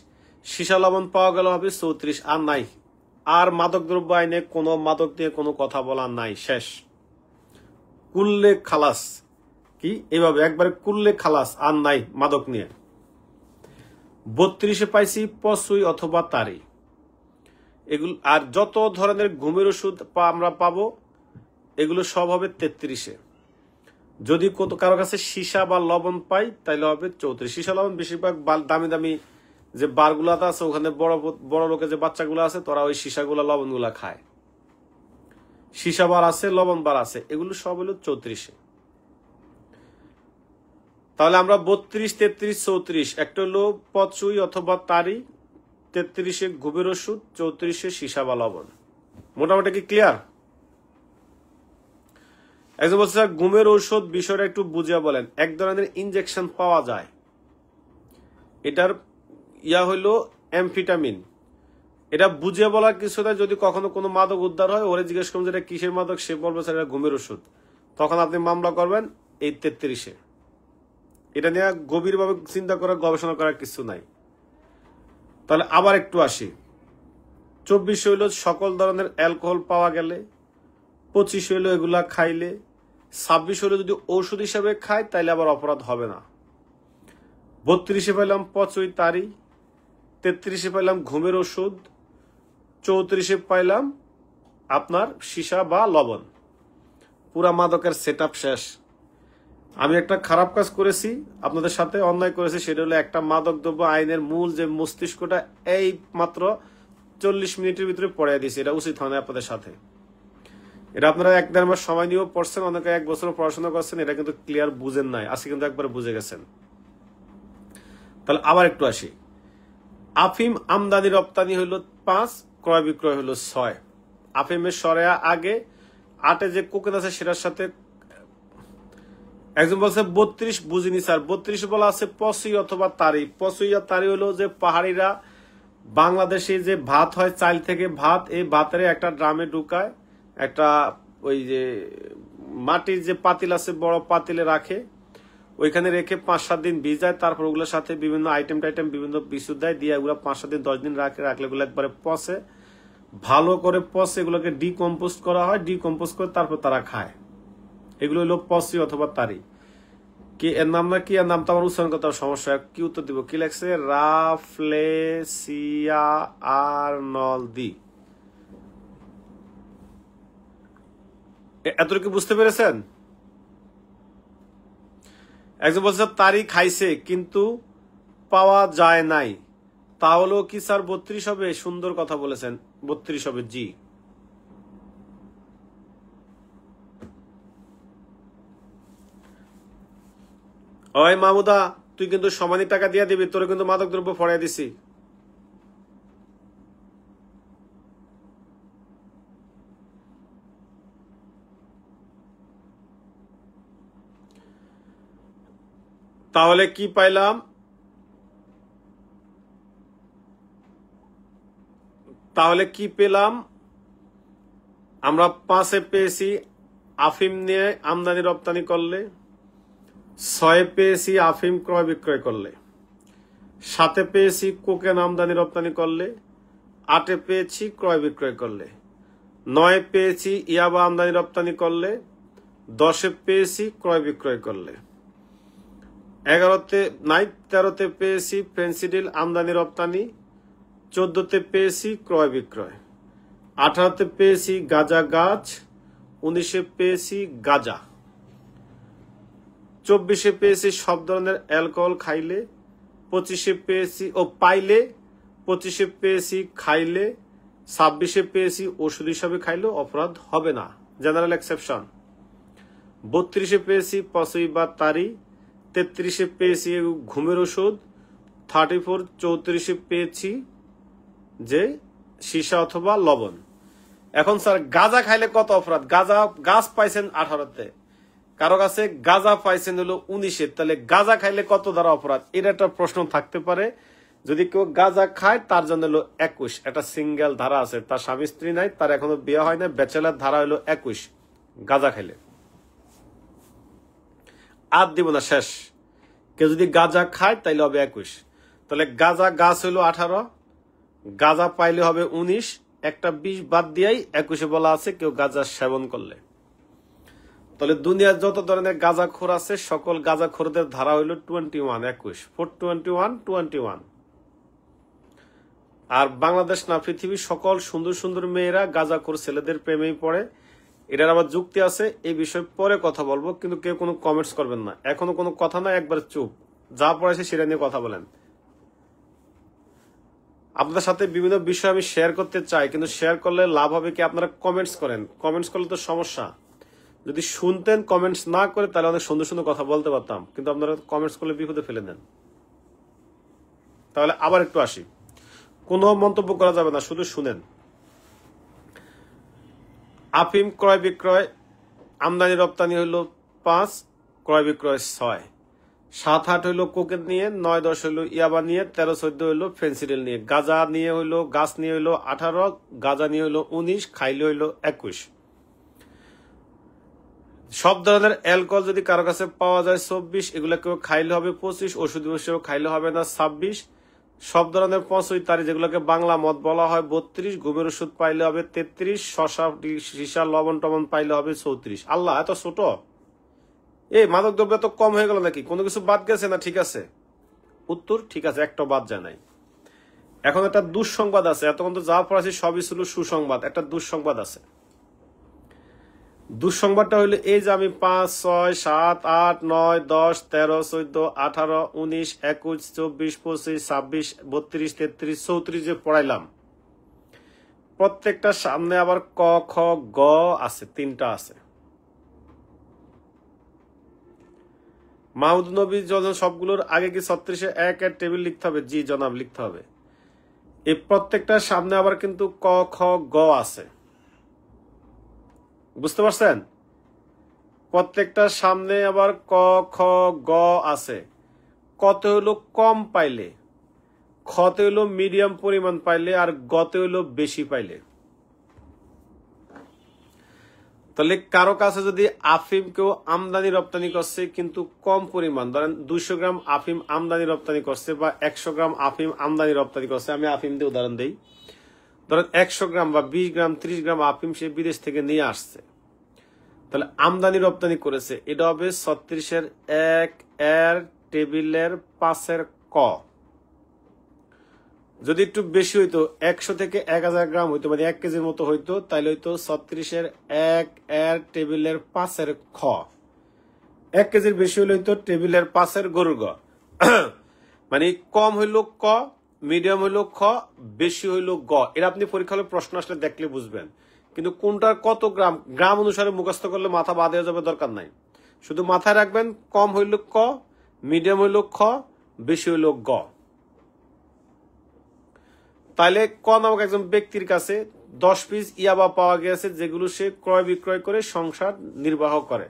সীসা লবণ পাওয়া গেল হবে 34। আর নাই, আর মাদক দ্রব্য আইনে কোনো মাদক নিয়ে কোনো কথা বলা নাই, শেষ। কুল্লে খালাস, কি এভাবে একবারে কুল্লে খালাস, আর নাই মাদক নিয়ে। 32 পাইছি পসুই অথবা তারি, এগুলো। আর যত ধরনের ঘুমের ওষুধ আমরা পাবো এগুলো সব হবে 33। যদি কারো কাছে সীসা বা লবণ পাই তাইলে হবে 34। সীসা লবণ বেশিরভাগ দামি দামি যে বারগুলাতে আছে, ওখানে বড় লোকের যে বাচ্চাগুলো আছে, তোরা ওই সীসাগুলা লবণগুলা খায়। সীসা বার আছে, লবণ বার আছে, এগুলো সব হলো 34। তাহলে আমরা 32, 33, 34, একটা হলো পসুই অথবা তারি, 33 ঘুমের ওষুধ, 34 সীসা বা লবণ। মোটামুটি কি ক্লিয়ার? একজন বলছে স্যার ঘুমের ঔষধ বিষয়টা একটু বুঝিয়ে বলেন। এক ধরনের ইনজেকশন পাওয়া যায়, এটার হইলো এমফিটামিন। এটা বুঝিয়ে বলার কিছু না, যদি কখনো কোনো মাদক উদ্ধার হয় ওরে জিজ্ঞেস করবেন যেটা কিসের মাদক, সে বলবে স্যার এটা ঘুমের ওষুধ, তখন আপনি মামলা করবেন এই 33। এটা নিয়ে গভীরভাবে চিন্তা করার, গবেষণা করার কিছু নাই। তাহলে আবার একটু আসি। 24 হইল সকল ধরনের অ্যালকোহল পাওয়া গেলে, 25 হইল এগুলা খাইলে, 26 হইল যদি ঔষধ হিসাবে খায় তাইলে আবার অপরাধ হবে না। 32 পাইলাম পসুই তারি, 33 পাইলাম ঘুমের ওষুধ, 34 পাইলাম আপনার সীসা বা লবণ। পুরা মাদকের সেট আপ শেষ। আমি একটা খারাপ কাজ করেছি, আপনাদের সাথে অন্যায় করেছি, সেটা হলো একটা মাদক দ্রব্য আইনের মূল যে মস্তিষ্কটা এই মাত্র 40 মিনিটের ভিতরে পড়াই দিয়েছি। এটা উচিত হয় না আপনাদের সাথে। এটা আপনারা 1-1.5 মাস সময় নিয়েও পড়ছেন, অনেকে 1 বছর পড়াশোনা করছেন, এটা কিন্তু ক্লিয়ার বুঝেন নাই, আজকে কিন্তু একবার বুঝে গেছেন। তাহলে আবার একটু আসি। আফিম আমদানি রপ্তানি হইলো 5, ক্রয় বিক্রয় হলো 6। আফিমের সরেয়া আগে 8-এ যে কোকেন আছে সেটার সাথে একজন বলছে 32, বুঝিনি স্যার। 32 বলা আছে পসই অথবা তারি। পসই আর তারি হলো যে পাহাড়িরা বাংলাদেশে যে ভাত হয় চাল থেকে ভাত, এই ভাতের একটা ড্রামে ঢুকায়, একটা ওই যে মাটির যে পাতিল আছে বড় পাতিলে রাখে, ওইখানে রেখে 5-7 দিন ভিজায়, তারপর ওগুলোর সাথে বিভিন্ন আইটেম বিভিন্ন বিশুদ্ধ দেয়, দিয়ে ওগুলো 5-7 দিন 10 দিন রাখলে ওগুলো একবারে পচে, ভালো করে পচে এগুলোকে ডিকম্পোস্ট করা হয়, ডিকম্পোস্ট করে তারপর তারা খায়। এগুলো হলো পসি অথবা তারি। কি এর নাম না কি, এর নাম তো আমার উচ্চারণ করতে সমস্যা, কি উত্তর দিব? কি লাগছে? রাফলেসিয়া আর্নল্দি। এতটুকু বুঝতে পেরেছেন? একজন বলছে তারি খাইছে কিন্তু পাওয়া যায় নাই, তাহলেও কি স্যার 32 হবে? সুন্দর কথা বলেছেন, 32 হবে। জি, ওই মামুদা তুই কিন্তু সমানি টাকা দিয়ে দিবি, তোরে কিন্তু মাদক দ্রব্য ফড়াই দিছি। তাহলে কি পাইলাম? তাহলে কি পেলাম? আমরা 5-এ পেয়েছি আফিম নিয়ে আমদানি রপ্তানি করলে, 6-এ পেয়েছি আফিম ক্রয় বিক্রয় করলে, 7-এ পেয়েছি কোকেন আমদানি রপ্তানি করলে, 8-এ পেয়েছি ক্রয় বিক্রয় করলে, 9-এ পেয়েছি ইয়াবা আমদানি রপ্তানি করলে, 10-এ পেয়েছি ক্রয় বিক্রয় করলে, 13-তে পেয়েছি ফেন্সিডিল আমদানি রপ্তানি, 14-তে পেয়েছি ক্রয় বিক্রয়, 18-তে পেয়েছি গাঁজা গাছ, 19-এ পেয়েছি গাঁজা, 24-এ পেয়েছি সব ধরনের অ্যালকোহল খাইলে, 25-এ পেয়েছি পাইলে, 25-এ পেয়েছি খাইলে, 26-এ পেয়েছি ওষুধ হিসাবে খাইলেও অপরাধ হবে না, জেনারেল এক্সেপশন, 32-এ পেয়েছি পসই বা তারি, 33-এ পেয়েছি ঘুমের ওষুধ, 34-34 পেয়েছি যে সীসা অথবা লবণ। এখন স্যার গাঁজা খাইলে কত অপরাধ? গাঁজা গাছ পাইছেন 18-তে, কারো কাছে গাঁজা পাইছেন হলো 19-এ, তাহলে গাঁজা খাইলে কত দ্বারা অপরাধ? এটা একটা প্রশ্ন থাকতে পারে। যদি কেউ গাঁজা খায় তার জন্য হলো 21, একটা সিঙ্গেল ধারা আছে, তার স্বামী স্ত্রী নাই, তার এখনো বিয়ে হয় না, ব্যাচেলার ধারা হলো 21 গাঁজা খাইলে। আর দিব না, শেষ। কেউ যদি গাঁজা খায় তাইলে হবে 21। তাহলে গাঁজা গাছ হলো 18, গাঁজা পাইলে হবে 19, একটা 20 বাদ দিয়াই 21-এ বলা আছে কেউ গাঁজা সেবন করলে। তাহলে দুনিয়ার যত ধরনের গাঁজাখোর আছে সকল গাঁজাখোরদের ধারা হইল 21, 21, 421, 21। আর বাংলাদেশ না পৃথিবীর সকল সুন্দর সুন্দর মেয়েরা গাঁজাখোর ছেলেদের প্রেমেই পড়ে। এটার আবার যুক্তি আছে, এই বিষয়ে পরে কথা বলবো, কিন্তু কেউ কোনো কমেন্টস করবেন না, এখনো কোনো কথা না, একবার চুপ, যা পড়েছে সেটা নিয়ে কথা বলেন। আপনাদের সাথে বিভিন্ন বিষয় আমি শেয়ার করতে চাই, কিন্তু শেয়ার করলে লাভ হবে কি? আপনারা কমেন্টস করেন, কমেন্টস করলে তো সমস্যা। যদি শুনতেন, কমেন্টস না করে, তাহলে অনেক সুন্দর সুন্দর কথা বলতে পারতাম, কিন্তু আপনারা কমেন্টস করলে বিপদে ফেলে দেন। তাহলে আবার একটু আসি, কোনো মন্তব্য করা যাবে না, শুধু শুনেন। আফিম ক্রয় বিক্রয় আমদানি রপ্তানি হইল 5, ক্রয় বিক্রয় 6, 7-8 হইল কোকেন নিয়ে, 9-10 হইল ইয়াবা নিয়ে, 13-14 হইল ফেন্সিডিল নিয়ে, গাঁজা নিয়ে হইল, গাছ নিয়ে হইল 18, গাঁজা নিয়ে হইল 19, খাইলে হইল 21। সব ধরনের অ্যালকোহল যদি কারো কাছে পাওয়া যায় 24, এগুলো কেউ খাইলে হবে 25, ওষুধ হিসেবে খাইলে হবে না 26। সব ধরনের পঁচই তারি যেগুলোকে বাংলা মদ বলা হয় 32, ঘুমের ওষুধ পাইলে হবে 33, শশা সীসা লবণ টবণ পাইলে হবে 34। আল্লাহ, এত ছোট! এই মাদক দ্রব্য এত কম হয়ে গেল নাকি? কোনো কিছু বাদ গেছে না? ঠিক আছে, উত্তর ঠিক আছে, একটা বাদ যায় নাই। এখন একটা দুঃসংবাদ আছে, এতক্ষণ তো যা পড়াছি সবই ছিল সুসংবাদ, একটা দুঃসংবাদ আছে। দুঃসংবাদটা হইলো এই যে আমি 5, 6, 7, 8, 9, 10, 13, 14, 18, 19, 21, 24, 25, 26, 32, 33, 34 যে পড়াইলাম, প্রত্যেকটা সামনে আবার ক খ গ আছে, তিনটা আছে। মাহমুদ নবী সবগুলোর আগে কি 36-এ 1 এর টেবিল লিখতে হবে? জি জনাব, লিখতে হবে। এই প্রত্যেকটার সামনে আবার কিন্তু ক খ গ আছে, বুঝতে পারছেন? প্রত্যেকটার সামনে আবার ক খ গ আছে। কতে হইলো কম পাইলে, খতে হইলো মিডিয়াম পরিমাণ পাইলে, আর গতে হইলো বেশি পাইলে। তাহলে কারো কাছে যদি আফিম কেউ আমদানি রপ্তানি করছে কিন্তু কম পরিমাণ, ধরেন 200 গ্রাম আফিম আমদানি রপ্তানি করছে বা 100 গ্রাম আফিম আমদানি রপ্তানি করছে, আমি আফিম দিয়ে উদাহরণ দিই, ধরেন 100 গ্রাম বা 20 গ্রাম 30 গ্রাম আফিম সে বিদেশ থেকে নিয়ে আসছে, তাহলে আমদানি রপ্তানি করেছে, এটা হবে 36-এর 1 এর টেবিলের 5 এর ক। যদি একটু বেশি হইতো, 100 থেকে 1000 গ্রাম হইতো, মানে 1 কেজির মতো হইতো, তাহলে হইতো 36-এর 1 এর টেবিলের 5 এর খ। 1 কেজির বেশি হইলে হইতো টেবিলের 5 এর গরুর গ। মানে কম হইলো ক, মিডিয়াম হইলো খ, বেশি হইলো গ। এটা আপনি পরীক্ষা হলে প্রশ্ন আসলে দেখলে বুঝবেন। কিন্তু কোনটার কত গ্রাম, গ্রাম অনুসারে মুখস্থ করলে মাথা বাদ হয়ে যাবে, দরকার নাই। শুধু মাথায় রাখবেন কম হইলো ক, মিডিয়াম হইলো খ, বেশি হইলো গ। তাইলে ক নামক একজন ব্যক্তির কাছে 10 পিস ইয়াবা পাওয়া গেছে, যেগুলো সে ক্রয় বিক্রয় করে সংসার নির্বাহ করে।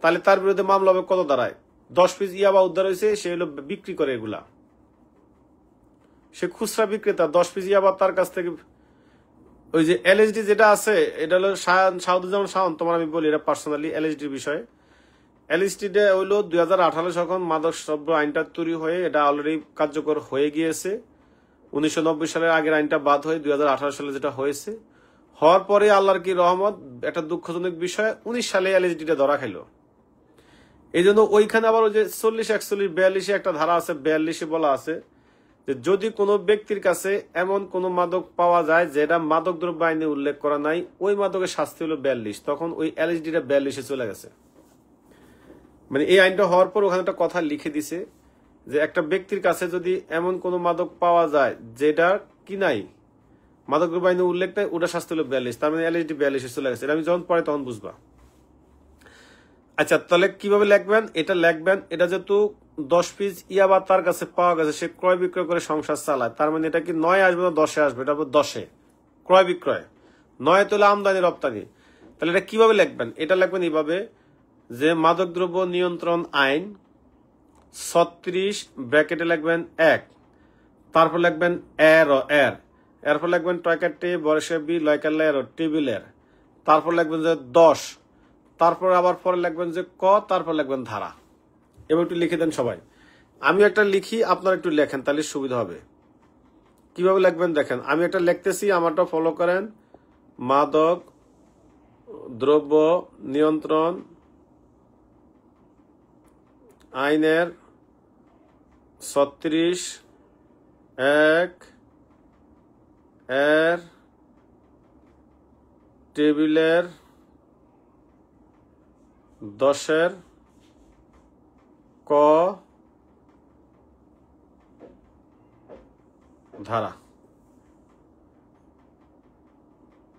তাহলে তার বিরুদ্ধে মামলা হবে কত দাঁড়ায়? 10 পিস ইয়াবা উদ্ধার হয়েছে, সে হলো বিক্রি করে এগুলা, সে খুচরা বিক্রেতা। 10 পিস ইয়াবা তার কাছ থেকে, ওই যে এলএসডি যেটা আছে, এটা হলো শাহাদুজ্জামান শাওন, তোমার আমি বলি এটা পার্সোনালি এলএসডির বিষয়ে। এলএসডি হইলো 2018 যখন মাদক দ্রব্য আইনটা তৈরি হয়ে, এটা অলরেডি কার্যকর হয়ে গিয়েছে। 1990 সালের আগের আইনটা বাদ হয়ে 2018 সালে যেটা হয়েছে, হওয়ার পরে আল্লাহর কি রহমত, একটা দুঃখজনক বিষয়, 19 সালে এলএসডিটা ধরা খাইল। এই জন্য ওইখানে আবার ওই যে 40, 41, 42 একটা ধারা আছে, 42 বলা আছে যে যদি কোনো ব্যক্তির কাছে এমন কোন মাদক পাওয়া যায় যেটা মাদক দ্রব্য আইনে উল্লেখ করা নাই, ওই মাদকের শাস্তি হলো 42। তখন ওই এলএসডিটা 42-এ চলে গেছে। মানে এই আইনটা হওয়ার পর ওখানে একটা কথা লিখে দিছে যে একটা ব্যক্তির কাছে যদি এমন কোন মাদক পাওয়া যায় যেটা কি নাই, মাদক দ্রব্য আইনে উল্লেখ নাই, ওটা শাস্তি হলো 42। তার মানে এলএসডি 42-এ চলে গেছে। আমি যখন পড়ে তখন বুঝবা। আচ্ছা, তাহলে কিভাবে লিখবেন? এটা লিখবেন, এটা যেহেতু 10 পিস ইয়াবা তার কাছে পাওয়া গেছে, সে ক্রয় বিক্রয় করে সংসার চালায়, তার মানে এটা কি 9 আসবে না 10-এ আসবে? এটা হবে 10-এ ক্রয় বিক্রয়, 9 তো হলো আমদানি রপ্তানি। তাহলে এটা কিভাবে লিখবেন? এটা লিখবেন এইভাবে যে মাদকদ্রব্য নিয়ন্ত্রণ আইন 36 ব্র্যাকেটে লিখবেন 1, তারপর লিখবেন এরপর লিখবেন টয়কাটে বর্ষে বি লয়কালের টেবিলের, তারপর লিখবেন যে 10, তারপর আবার পরে লিখবেন যে ক, তারপর লিখবেন ধারা। এবার একটু লিখে দেন সবাই। আমি একটা লিখি, আপনারা একটু লেখেন, তাহলে সুবিধা হবে। কিভাবে লিখবেন দেখেন, আমি একটা লিখতেছি, আমারটা ফলো করেন। মাদক দ্রব্য নিয়ন্ত্রণ আইনের 36(1) এর টেবিলের 10-এর ক ধারা।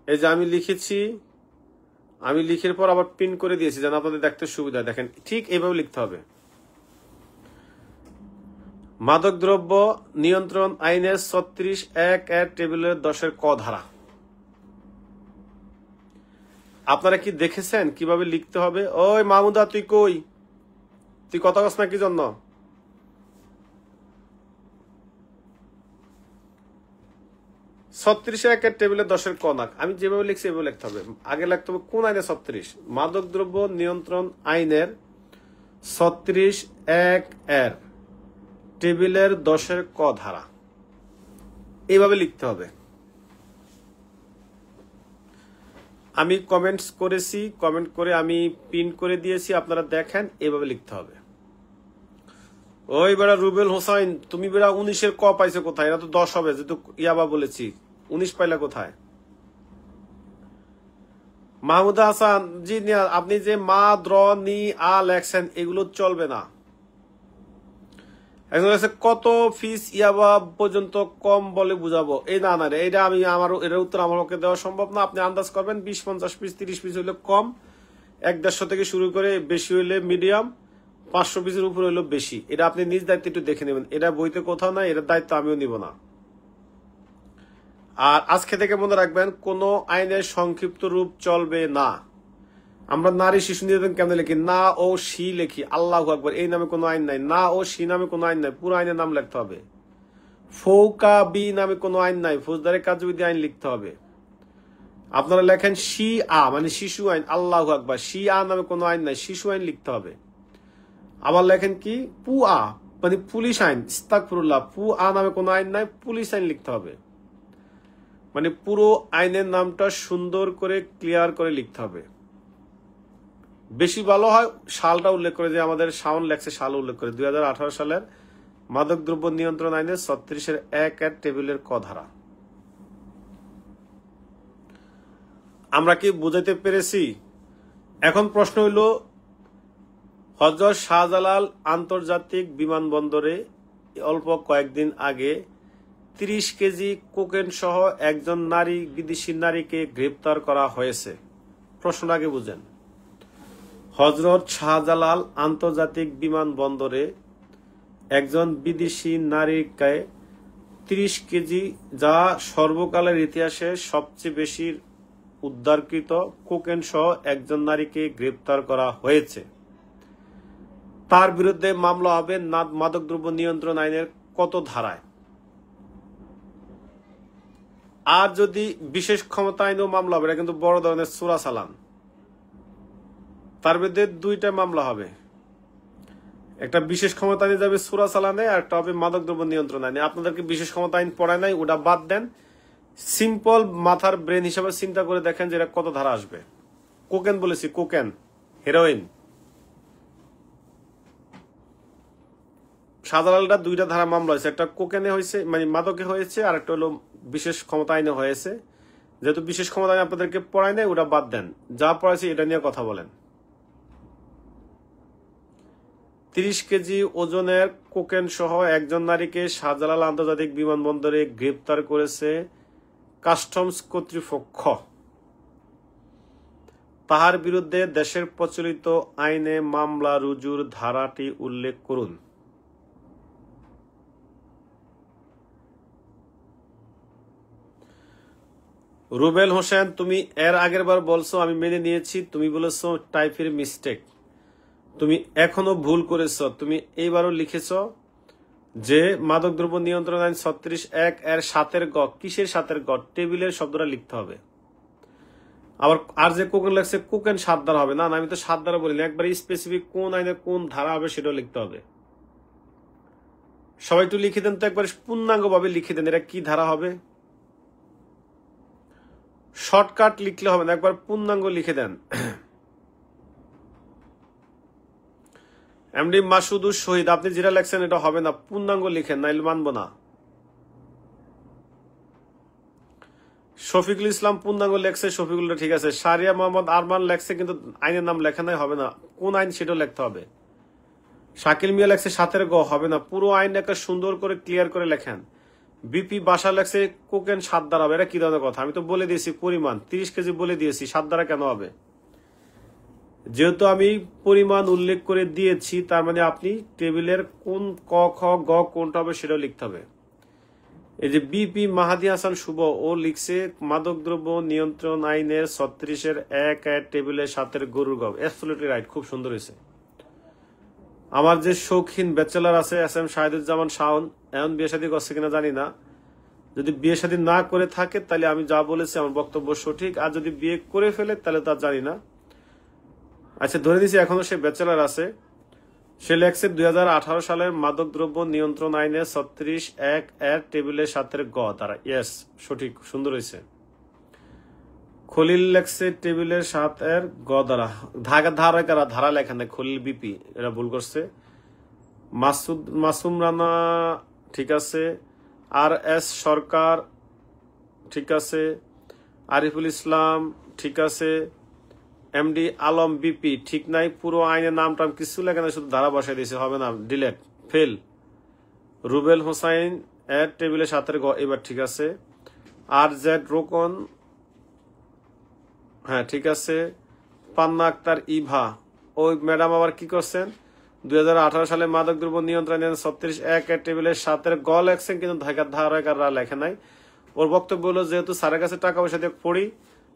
এই যে আমি লিখেছি, আমি লিখার পর আবার প্রিন্ট করে দিয়েছি যেন আপনাদের দেখতে সুবিধা। দেখেন ঠিক এইভাবে লিখতে হবে। মাদকদ্রব্য নিয়ন্ত্রণ আইনের 36(1) এর টেবিলের 10-এর ক ধারা। আপনারা কি দেখেছেন কিভাবে লিখতে হবে? ওই মাহমুদা, তুই কই? তুই কথা কস না কি জন্য? ছত্রিশে একের টেবিলে 10-এর ক নাক, আমি যেভাবে লিখছি এভাবে লিখতে হবে। আগে লিখতে হবে কোন আইনে 36? মাদকদ্রব্য নিয়ন্ত্রণ আইনের 36(1) এর টেবিলের 10-এর ক ধারা। এইভাবে লিখতে হবে। আমি কমেন্টস করেছি, কমেন্ট করে আমি পিন করে দিয়েছি, আপনারা দেখেন, এভাবে লিখতে হবে। ওই বেড়া রুবেল হোসাইন, তুমি বেড়া 19-এর ক পাইছো কোথায়? এটা তো 10 হবে, যেহেতু ইয়াবা বলেছি। 19 পাইলা কোথায়? মাহমুদা হাসান জি, আপনি যে মা দ্র নি আ লেখছেন, এগুলো চলবে না। একজন কাছে কত ফিস ইয়াবা পর্যন্ত কম বলে বুঝাবো, এই না না এটা আমি আমার এর উত্তর আমার পক্ষে দেওয়া সম্ভব না। আপনি আন্দাজ করবেন 20-50 পিস 30 পিস হইলে কম, 1-150 থেকে শুরু করে বেশি হইলে মিডিয়াম, 500 পিসের উপর হইলো বেশি। এটা আপনি নিজ দায়িত্বে একটু দেখে নেবেন, এটা বইতে কোথাও নাই, এটার দায়িত্ব আমিও নিব না। আর আজকে থেকে মনে রাখবেন কোন আইনের সংক্ষিপ্ত রূপ চলবে না। আমরা নারী শিশু নির্যাতন কেমন লিখি, না ও সি লিখি, আল্লাহু আকবার, এই নামে কোনো আইন নাই। না ও সি নামে কোনো আইন নাই, পুরো আইনের নাম লিখতে হবে। ফৌকা বি নামে কোনো আইন নাই, ফৌজদারি কার্যবিধি আইন লিখতে হবে। আপনারা লেখেন সি আ মানে শিশু আইন, আল্লাহু আকবার, সি আ নামে কোনো আইন নাই, শিশু আইন লিখতে হবে। আবার লেখেন কি পু আ মানে পুলিশ আইন, ইস্তাগফিরুল্লাহ, পু আ নামে কোনো আইন নাই, পুলিশ আইন লিখতে হবে। মানে পুরো আইনের নামটা সুন্দর করে ক্লিয়ার করে লিখতে হবে। বেশি ভালো হয় সালটা উল্লেখ করে, যে আমাদের শাওন লেখছে সাল উল্লেখ করে 2018 সালের মাদকদ্রব্য নিয়ন্ত্রণ আইনের 36-এর 1 টেবিলের ক ধারা। আমরা কি বুঝাইতে পেরেছি? এখন প্রশ্ন হইল, হযরত শাহজালাল আন্তর্জাতিক বিমানবন্দরে অল্প কয়েকদিন আগে 30 কেজি কোকেন সহ একজন বিদেশি নারীকে গ্রেপ্তার করা হয়েছে। প্রশ্ন আগে বুঝেন। হযরত শাহজালাল আন্তর্জাতিক বিমানবন্দরে একজন বিদেশি নারীকে 30 কেজি, যা সর্বকালের ইতিহাসে সবচেয়ে বেশি উদ্ধারকৃত কোকেন সহ একজন নারীকে গ্রেপ্তার করা হয়েছে। তার বিরুদ্ধে মামলা হবে মাদকদ্রব্য নিয়ন্ত্রণ আইনের কত ধারায়? আর যদি বিশেষ ক্ষমতা আইনেও মামলা হবে, এটা কিন্তু বড় ধরনের চোরা চালান, তার বিরুদ্ধে 2টা মামলা হবে। একটা বিশেষ ক্ষমতা আইনে যাবে চোরা চালানে, আর একটা হবে মাদকদ্রব্য নিয়ন্ত্রণ আইনে। আপনাদেরকে বিশেষ ক্ষমতা আইন পড়ায় নাই, ওটা বাদ দেন। সিম্পল মাথার ব্রেন হিসাবে চিন্তা করে দেখেন যে এটা কত ধারা আসবে। কোকেন বলেছি, কোকেন, হেরোইন। শাহজালালটা 2টা ধারা মামলা হয়েছে, একটা কোকেনে হয়েছে মানে মাদকে হয়েছে, আর একটা হলো বিশেষ ক্ষমতা আইনে হয়েছে। যেহেতু বিশেষ ক্ষমতা আইন আপনাদেরকে পড়ায় নাই, ওটা বাদ দেন, যা পড়াইছে এটা নিয়ে কথা বলেন। 30 কেজি ওজনের কোকেন সহ একজন নারীকে শাহজালাল আন্তর্জাতিক বিমানবন্দরে গ্রেপ্তার করেছে কাস্টমস কর্তৃপক্ষ। তাহার বিরুদ্ধে দেশের প্রচলিত আইনে মামলা রুজুর ধারাটি উল্লেখ করুন। রুবেল হোসেন, তুমি এর আগের বার বলছো, আমি মেনে নিয়েছি। তুমি বলেছো টাইপের মিস্টেক, তুমি এখনো ভুল করেছ। তুমি এইবারও লিখেছ যে মাদকদ্রব্য নিয়ন্ত্রণ আইন 36(1) এর 7-এর গ, কিসের 7-এর গ? টেবিলের শব্দটা লিখতে হবে। আবার আর যে কোকেন লাগছে, কোকেন 7 ধারা হবে না, আমি তো 7 ধারা বলিনি, একবার স্পেসিফিক কোন আইনে কোন ধারা হবে সেটাও লিখতে হবে। সবাই একটু লিখে দেন তো, একবার পূর্ণাঙ্গ ভাবে লিখে দেন এটা কি ধারা হবে। শর্টকাট লিখলে হবে না, একবার পূর্ণাঙ্গ লিখে দেন। এমডি মাসুদুর শহীদ, আপনি যেটা লেখছেন এটা হবে না, পূর্ণাঙ্গ লিখেন, নাইলে মানবো না। শফিকুল ইসলাম পূর্ণাঙ্গ লেখছে, শফিকুলটা ঠিক আছে। সারিয়া মোহাম্মদ আরমান লেখছে, কিন্তু আইনের নাম লেখা নাই, হবে না। কোন আইন সেটাও লিখতে হবে। শাকিল মিয়া লেখছে 7-এর গ, হবে না। পুরো আইন একটা সুন্দর করে ক্লিয়ার করে লেখেন। বিপি বাসা লেখছে কোকেন 7 ধারা হবে, এটা কি ধরনের কথা? আমি তো বলে দিয়েছি পরিমাণ 30 কেজি বলে দিয়েছি, 7 ধারা কেন হবে? যেহেতু আমি পরিমাণ উল্লেখ করে দিয়েছি, তার মানে আপনি টেবিলের কোন ক খ গ কোনটা হবে সেটাও লিখতে হবে। এই যে বিপি মাহাদি হাসান শুভ, ও লিখছে মাদকদ্রব্য নিয়ন্ত্রণ আইনের 36-এর 1 টেবিলের 7-এর গরুর গব। অ্যাবসলিউটলি রাইট, খুব সুন্দর হয়েছে। আমার যে শৌখিন ব্যাচেলার আছে SM শাহিদুজ্জামান শাওন, এখন বিয়ে শাদী করছে কিনা জানি না। যদি বিয়ে শাদী না করে থাকে তাহলে আমি যা বলেছি আমার বক্তব্য সঠিক, আর যদি বিয়ে করে ফেলে তাহলে তা জানি না। আচ্ছা, ধরে দিছি এখনো সে ব্যাচেলার আছে। সে লেখছে 2018 সালের মাদকদ্রব্য নিয়ন্ত্রণ আইনে 36(1) এর টেবিলের 7-এর গ ধারা। ইয়েস, সঠিক, সুন্দর হয়েছে। খলিল লেখছে টেবিলের 7-এর গ ধারা। ধারা লেখা নেই, খলিল বিপি, এটা ভুল করছে। মাসুম রানা ঠিক আছে। RS সরকার ঠিক আছে। আরিফুল ইসলাম ঠিক আছে। MD আলম বিপি ঠিক নাই। পুরো আইনের নাম টাম কিছু লেখা নাই, শুধু ধারা বসাই দিয়েছে, হবে না, ডিলেট, ফেল। রুবেল হোসাইন এর টেবিলে 7 গ, এবার ঠিক আছে। আর জেড রোকন, হ্যাঁ ঠিক আছে। পান্না আক্তার ইভা, ওই ম্যাডাম আবার কি করছেন, 2018 সালে মাদক দ্রব্য নিয়ন্ত্রণ 36(1) এর টেবিলে 7 গ লেখছেন, কিন্তু ধারাকাররা লেখে নাই। ওর বক্তব্য হলো যেহেতু স্যারের কাছে টাকা পয়সা দিয়ে পড়ি,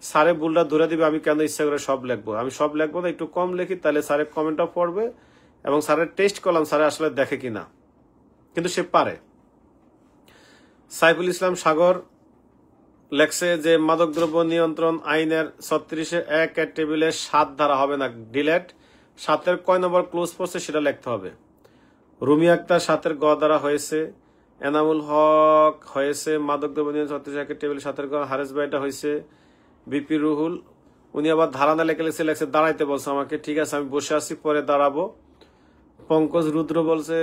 স্যারে ভুলটা ধরে দিবে, আমি কেন ইচ্ছা করে সব লিখবো, আমি সব লিখবো না, একটু কম লিখি, তাহলে স্যারের কমেন্টও পড়বে এবং স্যারের টেস্ট করলাম স্যারে আসলে দেখে কিনা, কিন্তু সে পারে। সাইফুল ইসলাম সাগর লেখছে যে মাদকদ্রব্য নিয়ন্ত্রণ আইনের 36(1) এর টেবিলে 7 ধারা হবে না, ডিলেট। 7 কয় নম্বর ক্লোজ পড়ছে সেটা লিখতে হবে। রুমি আক্তার 7 গ দ্বারা হয়েছে। এনামুল হক হয়েছে মাদকদ্রব্য নিয়ন্ত্রণ 36(1) এর টেবিলে 7 গ। হারেস ভাইটা হয়েছে। বিপি রুহুল, উনি আবার ধারা না লেখছে দাঁড়াইতে বলছে আমাকে, ঠিক আছে আমি বসে আছি, পরে দাঁড়াবো। পঙ্কজ রুদ্র বলছে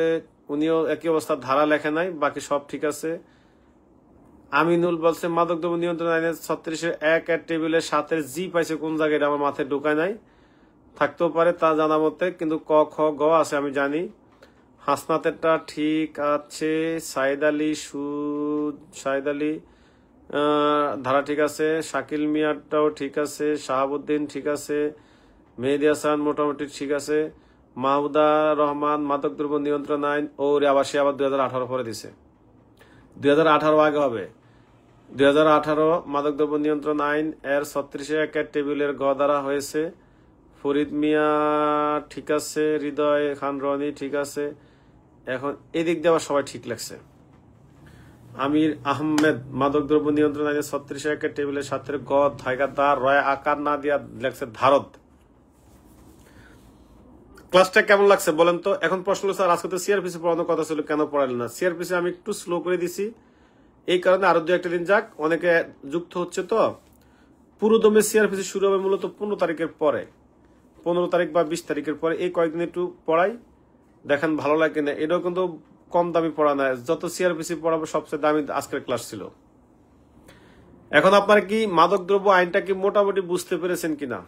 উনিও একই অবস্থা, ধারা লেখে নাই, বাকি সব ঠিক আছে। আমিনুল বলছে মাদকদ্রব্য নিয়ন্ত্রণ আইনের 36(1) এর টেবিলে 7 জি পাইছে কোন জায়গায়, এটা আমার মাথায় ঢোকায় নাই, থাকতেও পারে তা জানা মতে, কিন্তু ক খ গ আছে আমি জানি। হাসনাতেরটা ঠিক আছে। সাইদ আলী ধারা ঠিক আছে। শাকিল মিয়ারটাও ঠিক আছে। শাহাবুদ্দিন ঠিক আছে। মেহেদি হাসান মোটামুটি ঠিক আছে। মাহমুদা রহমান মাদকদ্রব্য নিয়ন্ত্রণ আইন, ও রে আবার সে আবার 2018 পরে দিছে, 2018 আগে হবে। 2018 মাদকদ্রব্য নিয়ন্ত্রণ আইন এর 36(1) এর টেবিলের গ দ্বারা হয়েছে। ফরিদ মিয়া ঠিক আছে। হৃদয় খান রনি ঠিক আছে। এখন এদিক দিয়ে আবার সবাই ঠিক লাগছে। আমির আহমেদ মাদকদ্রব্য নিয়ন্ত্রণ আইনের 36(1) এর টেবিলে 7 গ ধাইকা দা রয় আকার না দিয়া লেখছে ধারত। ক্লাসটা কেমন লাগছে বলেন তো। এখন প্রশ্ন হলো স্যার আজকে তো সিআরপিসি পড়ানোর কথা ছিল, কেন পড়ালেন না? সিআরপিসি আমি একটু স্লো করে দিছি, এই কারণে আরো 2-1 দিন যাক, অনেকে যুক্ত হচ্ছে তো। পুরো দমে সিআরপিসি শুরু হবে মূলত 15 তারিখের পরে, 15 তারিখ বা 20 তারিখের পরে। এই কয়েকদিন একটু পড়াই, দেখেন ভালো লাগে না। এটাও কিন্তু কম দামি পড়া না, যত সিআরপিসি পড়াবো সবচেয়ে দামি আজকের ক্লাস ছিল। এখন আপনারা কি মাদকদ্রব্য আইনটা কি মোটামুটি বুঝতে পেরেছেন কিনা?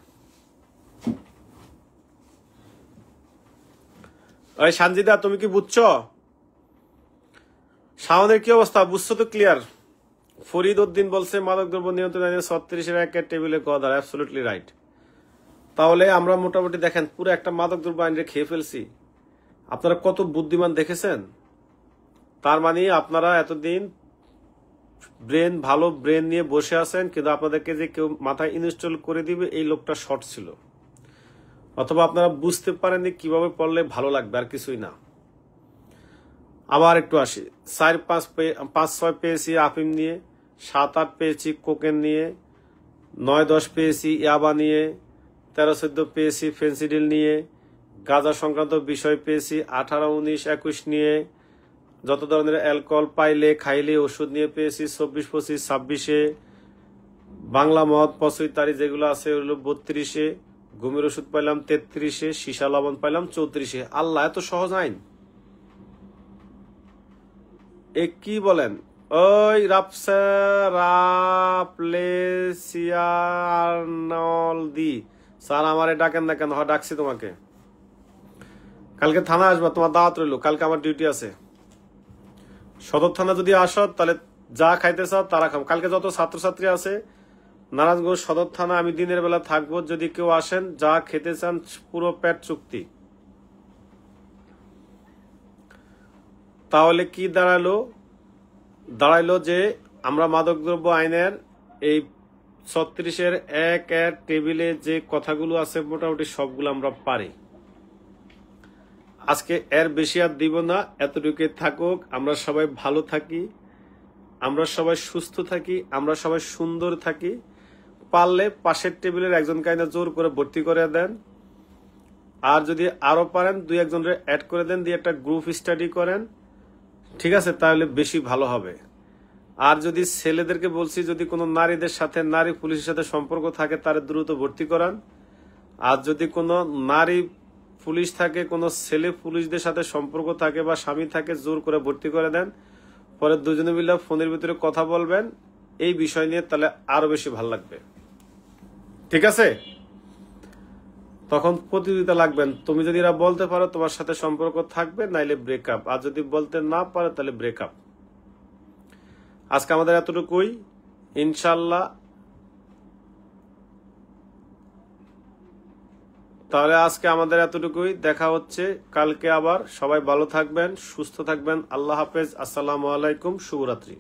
ওই সানজিদা তুমি কি বুঝছো? শাওনের কি অবস্থা, বুঝছো তো ক্লিয়ার? ফরিদ উদ্দিন বলছে মাদকদ্রব্য নিয়ন্ত্রণ আইনের 36(1) এর টেবিলে গ দ্বারা, অ্যাবসলিউটলি রাইট। তাহলে আমরা মোটামুটি দেখেন পুরো একটা মাদকদ্রব্য আইন খেয়ে ফেলছি। আপনারা কত বুদ্ধিমান দেখেছেন? তার মানে আপনারা এতদিন ভালো ব্রেন নিয়ে বসে আছেন, কিন্তু আপনাদেরকে যে কেউ মাথায় ইনস্টল করে দিবে এই লোকটা শর্ট ছিল, অথবা আপনারা বুঝতে পারেননি কিভাবে পড়লে ভালো লাগবে, আর কিছুই না। আবার একটু আসি, 4-5-6 পেয়েছি আফিম নিয়ে, 7-8 পেয়েছি কোকেন নিয়ে, 9-10 পেয়েছি ইয়াবা নিয়ে, 13-14 পেয়েছি ফেন্সিডিল নিয়ে, গাঁজা সংক্রান্ত বিষয় পেয়েছি 18-19-21 নিয়ে, যত ধরনের অ্যালকোহল পাইলে খাইলে ওষুধ নিয়ে পেয়েছি 24-25-26-এ, বাংলা মদ পঁচৈতারি যেগুলো আছে ওগুলো 32-এ, ঘুমের ওষুধ পাইলাম 33-এ, সীসা লবণ পাইলাম 34-এ। আল্লাহ, এত সহজ আইন! এ কি বলেন? ওই রাপলেসিয়ারনলদি স্যার, আমারে ডাকেন না কেন? ডাকছি তোমাকে, কালকে থানা আসবা, তোমার দাওয়াত রইল, কালকে আমার ডিউটি আছে। সদর থানা যদি আসো তাহলে যা খাইতে চাও তারা খাম। কালকে যত ছাত্রছাত্রী আছে নারায়ণগঞ্জ সদর থানা, আমি দিনের বেলা থাকবো, যদি কেউ আসেন যা খেতে চান পুরো পেট চুক্তি। তাহলে কি দাঁড়াইলো যে আমরা মাদকদ্রব্য আইনের এই 36(1) এর টেবিলে যে কথাগুলো আছে মোটামুটি সবগুলো আমরা পারি। আজকে এর বেশি আর দিব না, এতটুকু থাকুক। আমরা সবাই ভালো থাকি, আমরা সবাই সুস্থ থাকি, আমরা সবাই সুন্দর থাকি। পারলে পাশের টেবিলের একজনকে আইনা জোর করে ভর্তি করে দেন, আর যদি আরো পারেন 2-1 জনের অ্যাড করে দেন, দিয়ে একটা গ্রুপ স্টাডি করেন, ঠিক আছে? তাহলে বেশি ভালো হবে। আর যদি ছেলেদেরকে বলছি, যদি কোনো নারীদের সাথে, নারী পুলিশের সাথে সম্পর্ক থাকে তারা দ্রুত ভর্তি করান। আর যদি কোনো নারী পুলিশ থাকে, কোনো ছেলে পুলিশদের সাথে সম্পর্ক থাকে বা স্বামী থাকে, জোর করে ভর্তি করে দেন। পরে দুজনে মিলে ফোনের ভিতরে কথা বলবেন এই বিষয় নিয়ে, তাহলে আরো বেশি ভালো লাগবে। ঠিক আছে? তখন প্রতিযোগিতা লাগবেন। তুমি যদি এরা বলতে পারো তোমার সাথে সম্পর্ক থাকবে, নাইলে ব্রেকআপ। আর যদি বলতে না পারে তাহলে ব্রেকআপ। আজকে আমাদের এতটুকুই, ইনশাল্লাহ। তাহলে আজকে আমাদের এতটুকুই, দেখা হচ্ছে কালকে আবার। সবাই ভালো থাকবেন, সুস্থ থাকবেন। আল্লাহ হাফেজ, আসসালামু আলাইকুম, শুভরাত্রি।